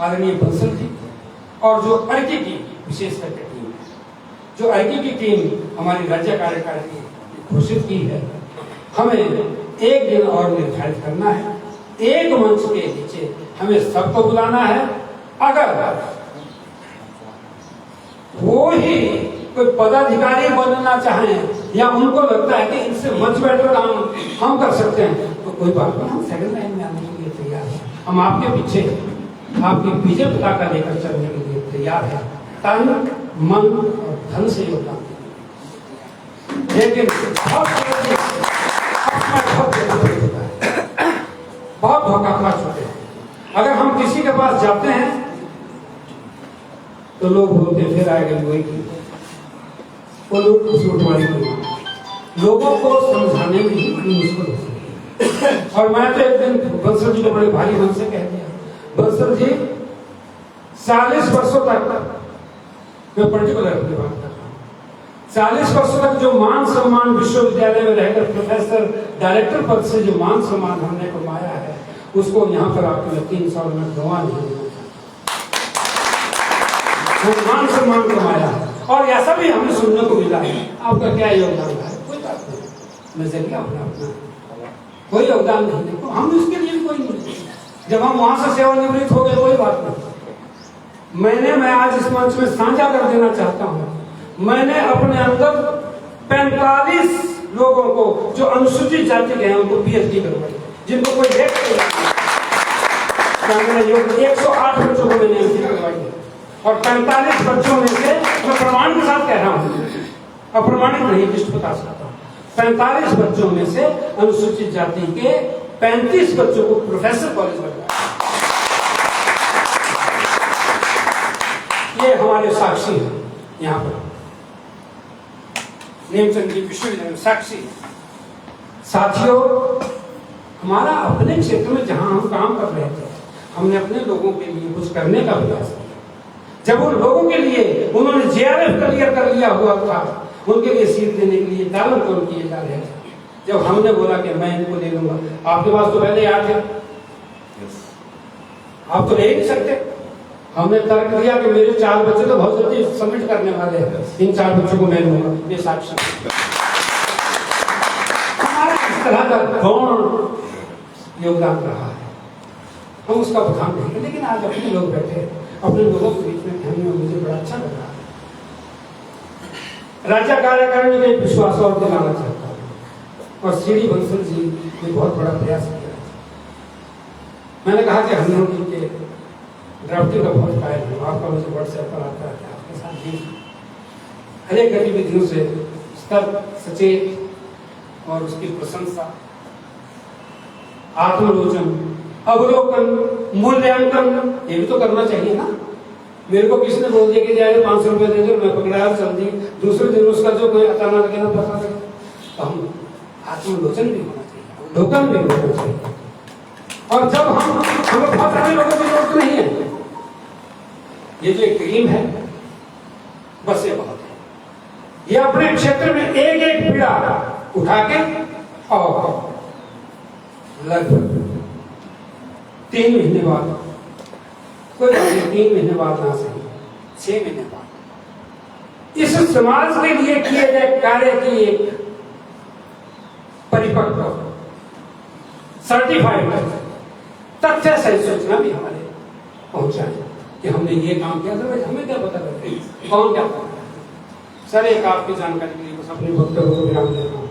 आदरणीय बंसल जी और जो अर्की की विशेष करके टीम है, जो अर्की की टीम हमारी राज्य कार्यकारिणी घोषित की है, हमें एक दिन और निर्धारित करना है, एक मंच के नीचे हमें सबको बुलाना है। अगर वो ही कोई पदाधिकारी बनना चाहें या उनको लगता है कि इनसे मच बेटर काम हम कर सकते हैं, तो कोई बात नहीं, हम सेकंड लाइन में आने के लिए तैयार हैं। हम आपके पीछे, आपकी विजय पताका लेकर चलने के लिए तैयार है, तन मन और धन से योगदान। लेकिन बहुत धोखा खा चुके हैं। अगर हम किसी के पास जाते हैं तो लोग बोलते फिर आएगा वही की, वो लोग लोगों को समझाने में ही मुश्किल होती है। और मैं तो एक दिन बंसल जी को बड़े भारी मन से कह दिया, बंसल जी 40 वर्षों तक, मैं पर्टिकुलर की बात कर रहा हूँ, 40 वर्षों तक जो मान सम्मान विश्वविद्यालय में रहकर प्रोफेसर डायरेक्टर पद से जो मान सम्मान हमने कमाया है, उसको यहाँ पर आपको 3 साल में गंवा नहीं देना। मान सम्मान कमाया है, और ऐसा भी हमें सुनने को मिला है, आपका क्या योगदान है, कोई बात नहीं, नजरिया अपना कोई योगदान नहीं देखो, हम उसके लिए कोई नहीं। जब हम वहां से सेवानिवृत्त हो गए कोई बात नहीं। मैं आज इस मंच में साझा कर देना चाहता हूँ, मैंने अपने अंदर 45 लोगों को जो अनुसूचित जाति के हैं उनको PhD करवाई, जिनको कोई 108 बच्चों को मैंने MD करवाई है, और 45 बच्चों में से मैं प्रमाण के साथ कह रहा हूँ, अप्रमाणित नहीं, लिस्ट बता सकता हूँ, 45 बच्चों में से अनुसूचित जाति के 35 बच्चों को प्रोफेसर कॉलेज में, ये हमारे साक्षी हैं यहाँ पर, नेमचंद जी विश्वविद्यालय साक्षी। साथियों, हमारा अपने क्षेत्र में जहां हम काम कर रहे थे, हमने अपने लोगों के लिए कुछ करने का प्रयास किया। जब उन लोगों के लिए उन्होंने JRF क्लियर कर लिया हुआ था, उनके लिए सीट देने के लिए दालन कौन किए जा रहे थे। जब हमने बोला कि मैं इनको ले लूंगा, आपके पास तो पहले याद है, आप तो ले ही नहीं सकते। हमने तर्क दिया कि मेरे 4 बच्चे तो बहुत जल्दी सबमिट करने वाले हैं, इन 4 बच्चों को मैं लूंगा, ये साक्षी। हमारा इस तरह का गौण योगदान रहा है, हम उसका बखान नहीं। लेकिन आज अपने लोग बैठे, अपने लोगों के बीच में कहने में मुझे बड़ा अच्छा लग रहा है। राज्य कार्यकारिणी में विश्वास और दिलाना चाहता हूँ, और सीडी बंसल जी ने बहुत बड़ा प्रयास किया। मैंने कहा कि हम लोग के ड्राफ्टिंग का बहुत कायल है, आपका मुझे व्हाट्सएप पर आता है, आपके साथ भी अनेक गतिविधियों से स्तर सचेत और उसकी प्रशंसा, आत्मलोचन, अवलोकन, मूल्यांकन, ये भी तो करना चाहिए ना। मेरे को किसी ने बोल दिया कि जाए 500 रुपए दे दो, मैं पकड़ा चल दी, दूसरे दिन उसका जो कोई अताना लगे ना पता लगे, तो हम आत्मलोचन भी होना चाहिए, अवलोकन भी होना चाहिए। और जब हमें बहुत सारे लोगों की जरूरत नहीं है, ये जो एक टीम है बस ये बहुत है। ये अपने क्षेत्र में एक एक पीड़ा उठा के और लगभग 3 महीने बाद, कोई 3 महीने बाद ना सही, 6 महीने बाद इस समाज के लिए किए गए कार्य की एक परिपक्व सर्टिफाइड तथ्य सही सूचना भी हमारे पहुंचाए कि हमने ये काम किया था। हमें क्या पता लगे कौन क्या कर रहा है। सर, एक आपकी जानकारी के लिए बस अपने वक्तव्य को विराम देता हूं।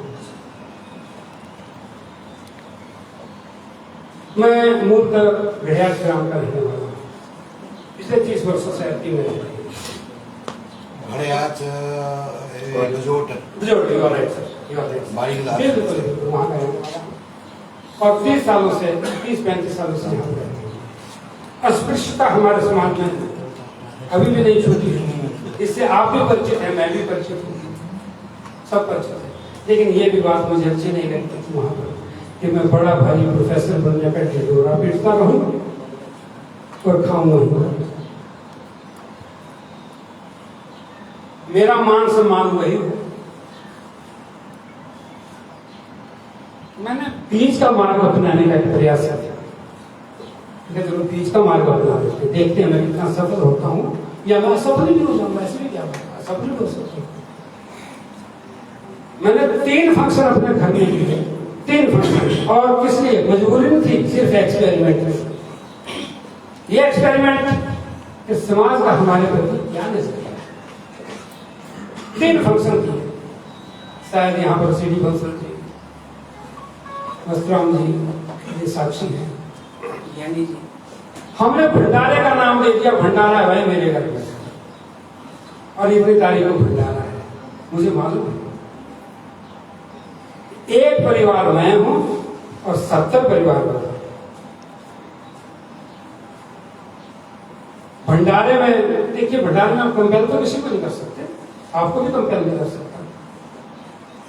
मैं मूलतः घड़ियाल ग्राम का रहने वाला हूँ, पिछले 30 वर्षों से आती में वहाँ का रहने वाला हूँ, और 30 सालों से 30-35 सालों से यहाँ रहते हैं। अस्पृश्यता हमारे समाज में अभी भी नहीं छूटी है, इससे आप भी परिचित हैं, मैं भी परिचित हूँ, सब परिचित है। लेकिन ये भी बात मुझे अच्छी नहीं लगती थी वहाँ पर कि मैं बड़ा भारी प्रोफेसर बनने का ढिढोरा पीटता रहूं और खाऊं वही। मेरा मान सम्मान वही हो। मैंने बीच का मार्ग अपनाने का प्रयास किया, जरूर बीच का मार्ग अपना लेते, देखते हैं मैं कितना सफल होता हूँ या मैं सफल भी हो जाऊंगा, ऐसे भी क्या होगा, सफल हो सकता हूँ। मैंने 3 फंक्शन अपने घर में किए, 3 फंक्शन, और किस लिए? मजबूरी में थी, सिर्फ एक्सपेरिमेंट। ये एक्सपेरिमेंट इस समाज का हमारे प्रति क्या नजरिया है। 3 फंक्शन किए, शायद यहाँ पर सीडी बंसल जी, वस्त्राम जी, ये साक्षी है, यानी जी हमने भंडारे का नाम दे दिया। भंडारा है भाई मेरे घर में, और इतनी तारीख को भंडारा है, मुझे मालूम है। एक परिवार मैं हूं और 70 परिवार बता। भंडारे में देखिए, भंडारे में आप कंपेल तो किसी को नहीं कर सकते, आपको भी कंपेल नहीं कर सकता,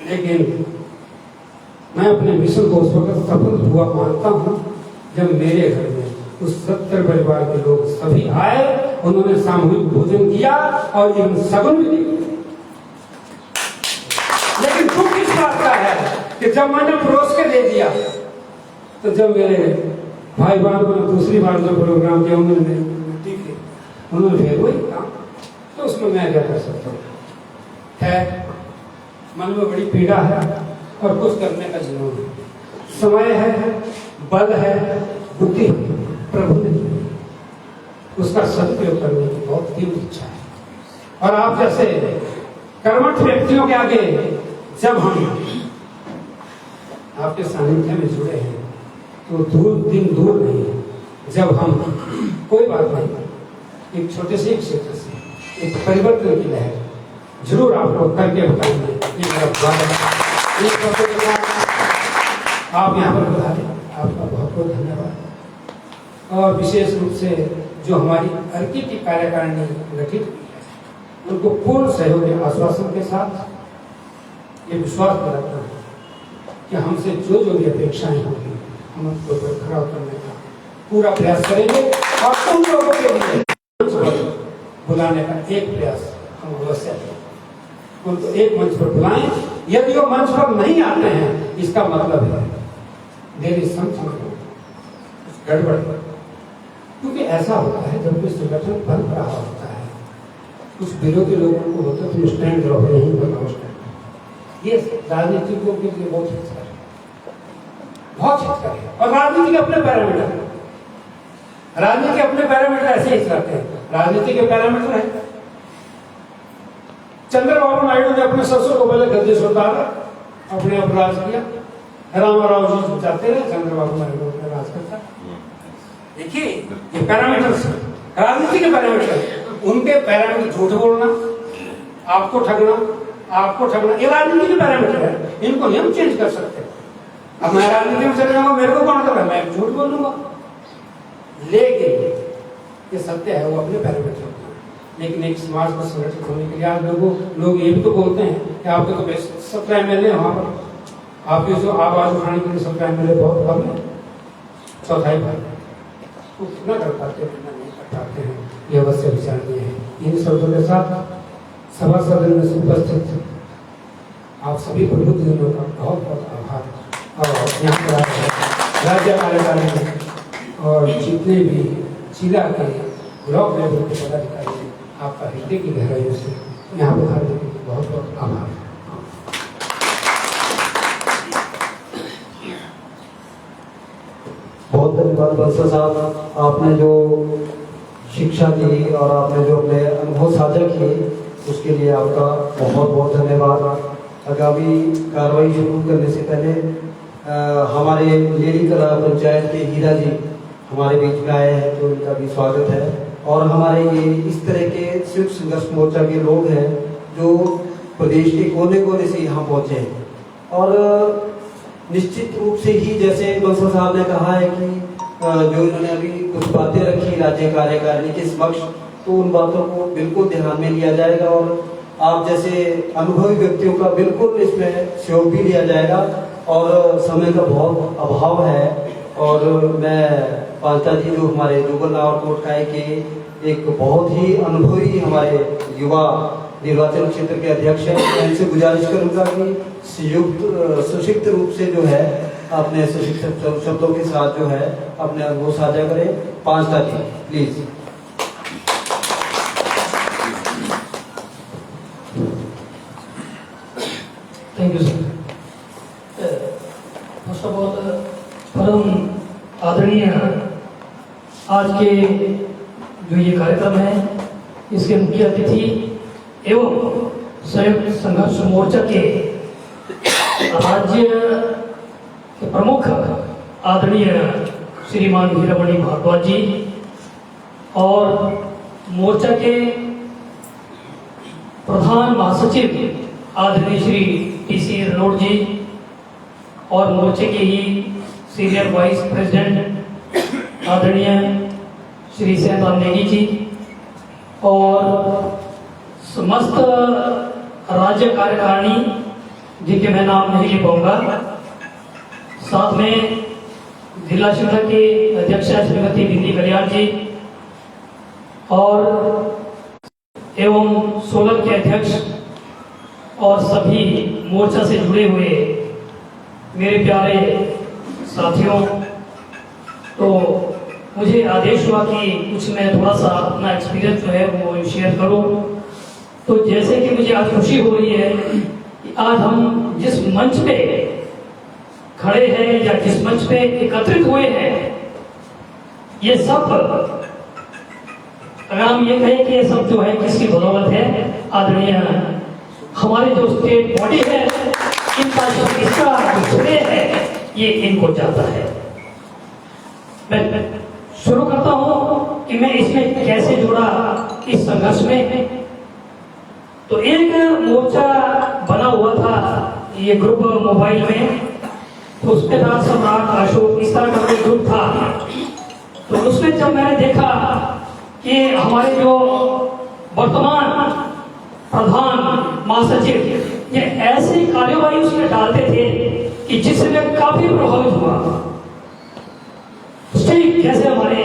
लेकिन मैं अपने मिशन को उस वक्त सफल हुआ मानता हूं जब मेरे घर में उस 70 परिवार के लोग सभी आए, उन्होंने सामूहिक भोजन किया और इन सगुन भी दिए। लेकिन दुख इस बात का है कि जब मैंने परोस के दे दिया, तो जब मेरे भाई बहनों ने दूसरी बार जो प्रोग्राम किया उन्होंने फिर वही काम, तो उसमें मैं क्या कर सकता हूँ। है मन में बड़ी पीड़ा है और कुछ करने का जुनून है, समय है, बल है, बुद्धि है, प्रभु ने उसका सदुपयोग करने की बहुत तीव्र इच्छा है। और आप जैसे कर्मठ व्यक्तियों के आगे जब हम आपके सानिध्य में जुड़े हैं तो दिन दूर नहीं है जब हम कोई बात नहीं, एक छोटे से क्षेत्र से एक परिवर्तन की लहर जरूर आपको करके बताएंगे। ये मेरा आप यहाँ पर बता दें, आपका बहुत बहुत धन्यवाद। और विशेष रूप से जो हमारी अर्की की कार्यकारिणी गठित हुई है, उनको पूर्ण सहयोग के आश्वासन के साथ ये विश्वास दिलाता हूँ कि कि हमसे जो जो भी अपेक्षाएं होंगी हम उनको खरा उतरने का पूरा प्रयास करेंगे और उन लोगों के लिए बुलाने का एक प्रयास हम अवश्य करें। उनको एक मंच पर बुलाएं। यदि वो मंच पर नहीं आते हैं इसका मतलब है देयर इज समथिंग गड़बड़। क्योंकि ऐसा होता है जब कोई संगठन बन रहा होता है कुछ विरोधी लोगों को होता है तुम स्टैंड रहो नहीं बनाओ स्टैंड। ये राजनीतिकों के लिए बहुत हितकर है, बहुत हितकर है। और राजनीति के अपने पैरामीटर, राजनीति के अपने पैरामीटर ऐसे ही करते हैं। राजनीति के पैरामीटर है चंद्रबाबू नायडू ने अपने ससुर को पहले गद्दे से उतारा, अपने आप राज किया। रामाराव जी जाते रहे, चंद्रबाबू नायडू ने राज करता। देखिए ये पैरामीटर्स राजनीति के पैरामीटर, उनके पैरामीटर झूठ बोलना, आपको ठगना, आपको ठगना, ये राजनीति के पैरामीटर है। इनको नहीं हम चेंज कर सकते। अब मैं राजनीति में चले जाऊंगा, मेरे को कौन कर, मैं झूठ बोलूंगा। लेकिन ये सत्य है, वो अपने पैरामीटर होते हैं। लेकिन एक समाज को संगठित होने के लिए आज लोग ये भी तो बोलते हैं कि आपके तो 17 MLA वहां पर, आपकी जो आवाज उठाने के लिए 17 MLA बहुत कम है, चौथाई भाग तो कितना कर पाते हैं, कितना नहीं कर पाते हैं, ये अवश्य विचारणीय है। इन शब्दों के साथ सभा सदन में उपस्थित आप सभी प्रबुद्धजनों का बहुत बहुत आभार। और यहाँ पर राज्य कार्यकारिणी और जितने भी जिला के ब्लॉक लेवल के पदाधिकारी आपका हृदय की गहराइयों से यहाँ पर आने के लिए बहुत बहुत आभार। बहुत धन्यवाद बंसल साहब, आपने जो शिक्षा दी और आपने जो अपने अनुभव साझा किए उसके लिए आपका बहुत बहुत धन्यवाद। आगामी कार्रवाई शुरू करने से पहले हमारे लेडी कला पंचायत के हीरा जी हमारे बीच में आए हैं, तो उनका भी स्वागत है। और हमारे ये इस तरह के संयुक्त संघर्ष मोर्चा के लोग हैं जो प्रदेश के कोने कोने से यहाँ पहुँचे हैं। और निश्चित रूप से ही जैसे बंसल साहब ने कहा है कि जो इन्होंने अभी कुछ बातें रखी राज्य कार्यकारिणी के समक्ष, तो उन बातों को बिल्कुल ध्यान में लिया जाएगा और आप जैसे अनुभवी व्यक्तियों का बिल्कुल इसमें सहयोग भी लिया जाएगा। और समय का बहुत अभाव है और मैं पांचटा जी जो हमारे जोगल नावरकोट का के एक बहुत ही अनुभवी हमारे युवा निर्वाचन क्षेत्र के अध्यक्ष हैं, मैं इनसे गुजारिश करूंगा कि संयुक्त रूप से जो है अपने सुशिक्षित शब्दों के साथ जो है अपने अनुभव साझा करें। पांचटा जी please. Thank you sir. First of all परम आदरणीय आज के जो ये कार्यक्रम है इसके मुख्य अतिथि एवं संयुक्त संघर्ष मोर्चा के राज्य के प्रमुख आदरणीय श्रीमान हीरामणि भारद्वाज जी और मोर्चा के प्रधान महासचिव आदरणीय श्री टी.सी. रनौत जी और मोर्चे के ही सीनियर वाइस प्रेसिडेंट आदरणीय श्री सेंद्राम नेगी जी और समस्त राज्य कार्यकारिणी जिनके मैं नाम नहीं ले पाऊंगा, साथ में जिला शिक्षा के अध्यक्ष श्रीमती बिंदी कल्याण जी और एवं सोलर के अध्यक्ष और सभी मोर्चा से जुड़े हुए मेरे प्यारे साथियों, तो मुझे आदेश हुआ कि कुछ मैं थोड़ा सा अपना एक्सपीरियंस जो है वो शेयर करूं। तो जैसे कि मुझे आज खुशी हो रही है कि आज हम जिस मंच पे खड़े हैं या जिस मंच पे एकत्रित हुए हैं, ये सब अगर हम ये कहें कि ये सब जो है किसकी बदौलत है, आदरणीय हमारे जो स्टेट बॉडी है इनका जो इसका जो श्रेय है ये इनको जाता है। मैं शुरू करता हूं कि मैं इसमें कैसे जुड़ा इस संघर्ष में। तो एक मोर्चा बना हुआ था ये ग्रुप मोबाइल में, तो उसके बाद सम्राट अशोक इस तरह का कोई ग्रुप था। तो उसमें जब मैंने देखा कि हमारे जो वर्तमान प्रधान महासचिव ये ऐसी कार्यवाही उसमें डालते थे कि जिससे मैं काफी प्रभावित हुआ। ठीक जैसे हमारे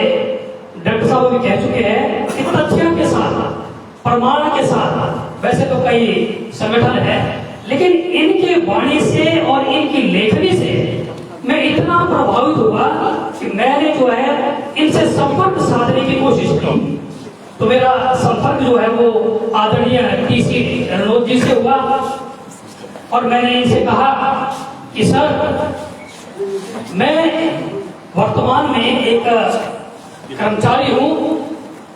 डॉक्टर साहब भी कह चुके हैं कि तथ्यों के साथ, प्रमाण के साथ, वैसे तो कई संगठन है, लेकिन इनके वाणी से और इनकी लेखनी से मैं इतना प्रभावित हुआ कि मैंने जो है इनसे संपर्क साधने की कोशिश की। तो मेरा संपर्क जो है वो आदरणीय टीसी रणोज जी से हुआ और मैंने इनसे कहा कि सर, मैं वर्तमान में एक कर्मचारी हूं,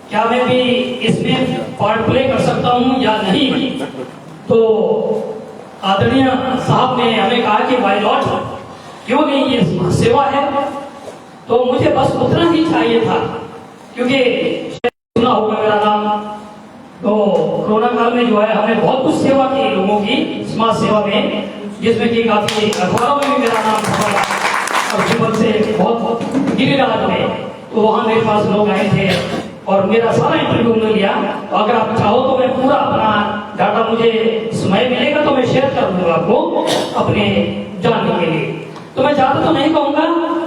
क्या मैं भी इसमें पार्ट प्ले कर सकता हूं या नहीं? तो आदरणीय साहब ने हमें कहा कि वाई नॉट, क्यों नहीं, ये सेवा है। तो मुझे बस उतना ही चाहिए था, क्योंकि सुना होगा मेरा नाम, तो कोरोना काल में जो है हमने बहुत कुछ सेवा की लोगों की, समाज सेवा में, जिसमें कि काफी अखबारों में भी मेरा नाम छपा और जीवन से बहुत गिरिराज में, तो वहां मेरे पास लोग आए थे और मेरा सारा इंटरव्यू उन्होंने लिया। तो अगर आप चाहो तो मैं पूरा अपना डाटा, मुझे समय मिलेगा तो मैं शेयर कर दूंगा आपको अपने जानने के लिए। तो मैं ज्यादा तो नहीं कहूंगा,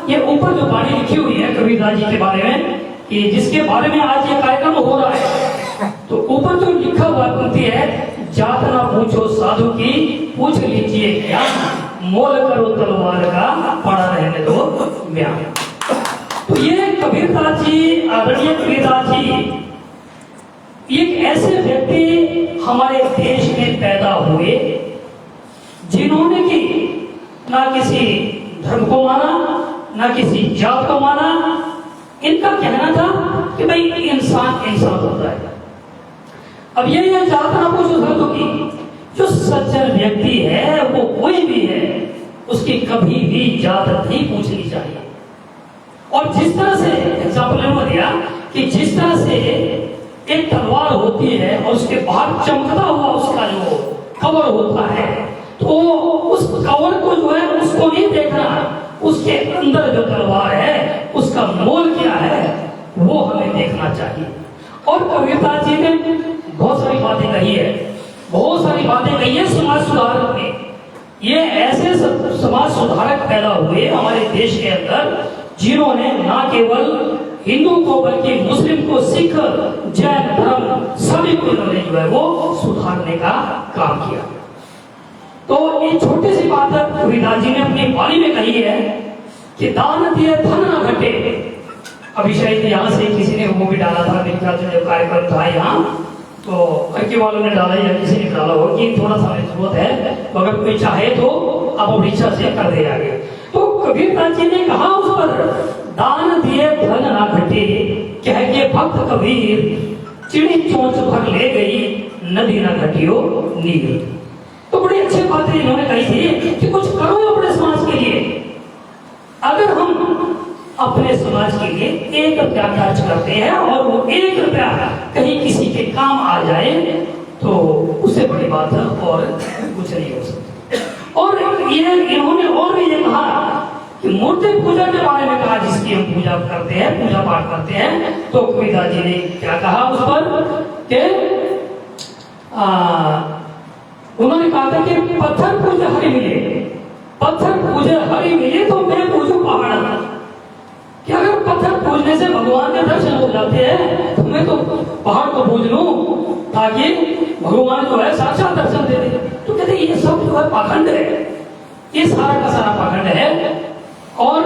ये ऊपर जो वाणी लिखी हुई है कबीरदास जी के बारे में, कि जिसके बारे में आज ये कार्यक्रम हो रहा है, तो ऊपर जो लिखा हुआ पंक्ति है, जात ना पूछो साधु की, पूछ लीजिए ज्ञान, मोल करो तलवार का, पड़ा रहने दो म्यान। तो ये कबीरदास जी, आदरणीय कबीरदास जी एक ऐसे व्यक्ति हमारे देश में पैदा हुए जिन्होंने कि ना किसी धर्म को माना, ना किसी जात को माना। इनका कहना था कि भाई इंसान इंसान होता है। अब ये जात ना पूछो साधु की, जो सज्जन व्यक्ति है वो कोई भी है, उसकी कभी भी जात नहीं पूछनी चाहिए। और जिस तरह से एग्जाम्पल इन्होंने दिया कि जिस तरह से एक तलवार होती है और उसके बाहर चमकता हुआ उसका जो कवर होता है, तो उस कवर को जो है उसको नहीं देखना, उसके अंदर जो तलवार है उसका मोल क्या है वो हमें देखना चाहिए। और कबीरदास जी ने बहुत सारी बातें कही है, बहुत सारी बातें कही है समाज सुधारक में। ये ऐसे समाज सुधारक पैदा हुए हमारे देश के अंदर जिन्होंने ना केवल हिंदू को बल्कि मुस्लिम को, सिख, जैन धर्म सभी को इन्होंने जो है वो सुधारने का काम किया। तो एक छोटी सी बात कबीरदास जी ने अपनी वाणी में कही है कि दान दिए धन न घटे। अभी शायद यहाँ से किसी ने वो भी डाला था, मेरे ख्याल से जब कार्यक्रम था यहाँ, तो घर वालों ने डाला या किसी ने डाला हो कि थोड़ा सा जरूरत है, तो अगर कोई चाहे तो आप अपनी इच्छा से कर दे आगे। तो कबीरदास जी ने कहा उस पर, दान दिए धन ना घटे, कह के भक्त कबीर, चिड़ी चोंच भर ले गई, नदी ना घटियो नीर। तो बड़ी अच्छी बातें इन्होंने कही थी कि कुछ करो अपने समाज के लिए। अगर हम अपने समाज के लिए 1 रुपया खर्च करते हैं और वो 1 रुपया कहीं किसी के काम आ जाए, तो उससे बड़ी बात और कुछ नहीं हो सकती। और ये इन्होंने और भी ये कहा कि मूर्ति पूजा के बारे में कहा, जिसकी हम पूजा करते हैं, पूजा पाठ करते हैं। तो कबीरदास जी ने क्या कहा उस पर कि उन्होंने कहा था कि पत्थर पूजे हरि मिले, पत्थर पूजे हरि मिले तो मैं पूजू पहाड़। कि अगर पत्थर पूजने से भगवान के दर्शन हो जाते हैं तो मैं तो पहाड़ को पूज लूं ताकि भगवान जो है साक्षात दर्शन दे दे। तो कहते ये सब जो है पाखंड है, ये सारा का सारा पाखंड है। और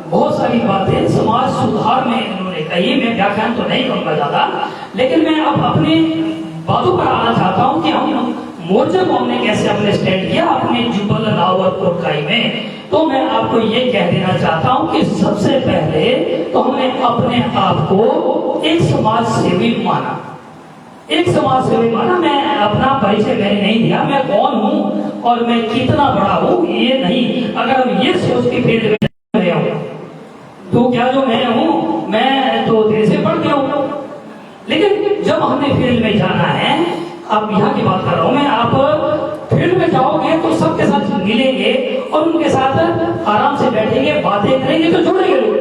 बहुत सारी बातें समाज सुधार में इन्होंने कही। मैं व्याख्यान तो नहीं करूंगा ज्यादा, लेकिन मैं अब अपनी बातों पर आना चाहता हूं कि हम मोर्चा को हमने कैसे अपने स्टैंड किया अपने जुबल लावर कोटकाई में। तो मैं आपको ये कह देना चाहता हूं कि सबसे पहले तो हमने अपने आप को एक समाज सेवी माना, एक समाज सेवी माना। मैं अपना परिचय मैंने नहीं दिया, मैं कौन हूं और मैं कितना बड़ा हूं ये नहीं। अगर हम ये सोच के फील्ड में रहे हो तो क्या जो मैं हूं, मैं तो तेरे से बढ़ के हूं। लेकिन जब हमने फील्ड में जाना है, अब यहाँ की बात कर रहा हूं मैं, आप फील्ड में जाओगे तो सबके साथ मिलेंगे और उनके साथ आराम से बैठेंगे, बातें करेंगे तो जुड़ेंगे लोग,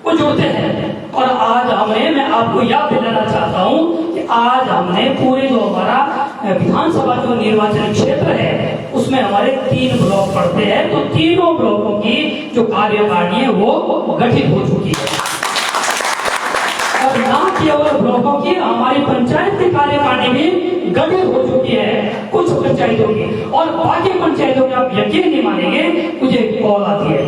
वो जुड़ते हैं। और आज हमने, मैं आपको याद दिलाना चाहता हूं कि आज हमने पूरे जो हमारा विधानसभा जो निर्वाचन क्षेत्र है उसमें हमारे 3 ब्लॉक पड़ते हैं, तो तीनों ब्लॉकों की जो कार्यकारिणी है वो गठित हो चुकी है। और ना केवल ब्लॉकों की, हमारी पंचायत की कार्यकारिणी भी गठित हो चुकी है कुछ पंचायतों की, और बाकी पंचायतों के आप यकीन नहीं मानेंगे, मुझे कॉल आती है,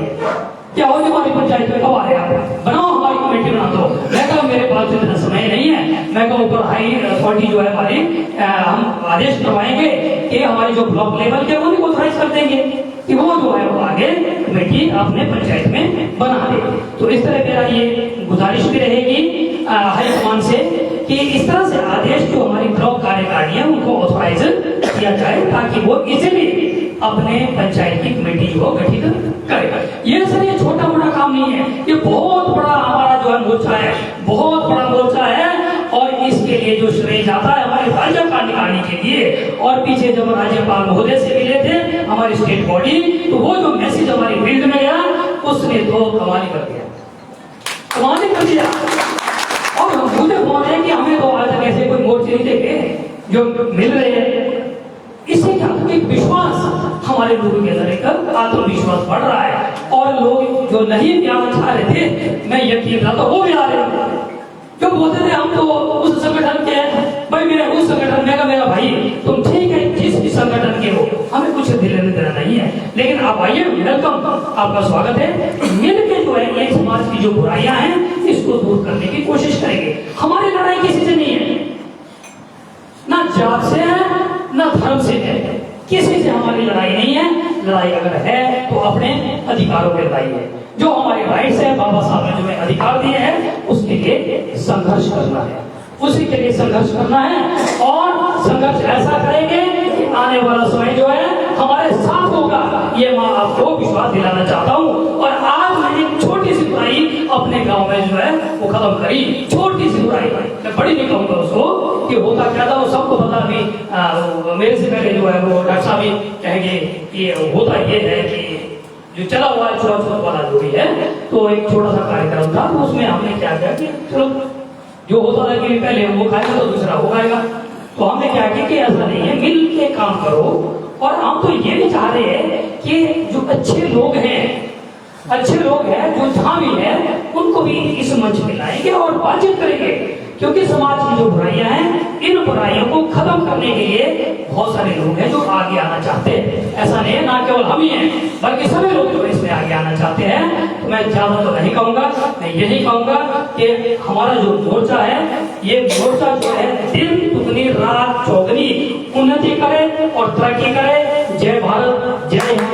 क्या हो हमारी पंचायत में कब आ रहे आप, बनाओ हमारी कमेटी बना दो। मैं कहा मेरे पास इतना समय नहीं है, मैं कहूँ ऊपर हाई अथॉरिटी जो है हमारी, हम आदेश करवाएंगे कि हमारी जो ब्लॉक लेवल के उन्हीं को ऑथराइज कर देंगे कि वो जो है वो आगे कमेटी अपने पंचायत में बना दे। तो इस तरह मेरा ये गुजारिश भी रहेगी हाईकमान से कि इस तरह से आदेश जो हमारी ब्लॉक कार्यकारिणी है उनको ऑथराइज किया जाए, ताकि वो इजीली अपने पंचायत की कमेटी जो गठित करे। ये सर ये छोटा मोटा काम नहीं है, ये बहुत बड़ा हमारा जो है मोर्चा है, बहुत बड़ा मोर्चा है, और इसके लिए जो श्रेय जाता है हमारे राज्य कार्यकारिणी के लिए। और पीछे जब राज्यपाल महोदय से मिले थे हमारी स्टेट बॉडी, तो वो जो मैसेज हमारी फील्ड में गया उसने तो कमाल कर दिया, कमाल कर दिया। और मुझे फोन है कि हमें तो आज तक ऐसे कोई मोर्चे नहीं देखे जो मिल रहे हैं। इससे क्या एक विश्वास हमारे लोगों के अंदर एक आत्मविश्वास बढ़ रहा है, और लोग जो नहीं प्यार चाह रहे थे, मैं यकीन रहा वो भी आ रहे हैं। जो बोलते थे हम तो उस संगठन के हैं, भाई मेरे उस संगठन में का मेरा भाई तुम ठीक है जिस भी संगठन के हो, हमें कुछ दिलेने देना नहीं है, लेकिन आप आइए, वेलकम, आपका स्वागत है। मिलकर जो है एक समाज की जो बुराइयां हैं इसको दूर करने की कोशिश करेंगे। हमारी लड़ाई किसी से नहीं है, ना जात से है ना धर्म से है, किसी से हमारी लड़ाई नहीं है। लड़ाई अगर है तो अपने अधिकारों की लड़ाई है, जो हमारे राइट्स है, बाबा साहब ने जो हमें अधिकार दिए हैं उसके लिए संघर्ष करना है, उसी के लिए संघर्ष करना है। और संघर्ष ऐसा करेंगे कि आने वाला समय जो है हमारे साथ होगा, ये मैं आपको विश्वास दिलाना चाहता हूँ। और आज मैंने एक छोटी सी बुराई अपने गांव में जो है वो खत्म करी, छोटी सी बुराई, मैं बड़ी नहीं कहूँगा उसको कि होता क्या था, वो सबको पता। अभी मेरे से पहले जो है वो डॉक्टर साहब भी कहेंगे कि होता ये है कि जो चला हुआ है छुआछूत वाला जो भी है, तो एक छोटा सा कार्यक्रम था, तो उसमें हमने क्या किया कि चलो जो होता था कि पहले वो खाएगा तो दूसरा वो खाएगा, तो हमने क्या किया कि ऐसा नहीं है, मिल के काम करो। और हम तो ये भी चाह रहे हैं कि जो अच्छे लोग हैं जो जहाँ भी है उनको भी इस मंच में लाएंगे और बातचीत करेंगे, क्योंकि समाज की जो बुराइयां हैं, इन बुराइयों को खत्म करने के लिए बहुत सारे लोग हैं जो आगे आना चाहते हैं। ऐसा नहीं है ना केवल हम ही हैं, बल्कि सभी लोग जो इसमें आगे आना चाहते हैं। तो मैं ज्यादा तो नहीं कहूंगा, मैं यही कहूंगा कि हमारा जो मोर्चा है, ये मोर्चा जो है दिन दुगनी रात चौगनी उन्नति करे और तरक्की करे। जय भारत, जय हिंद।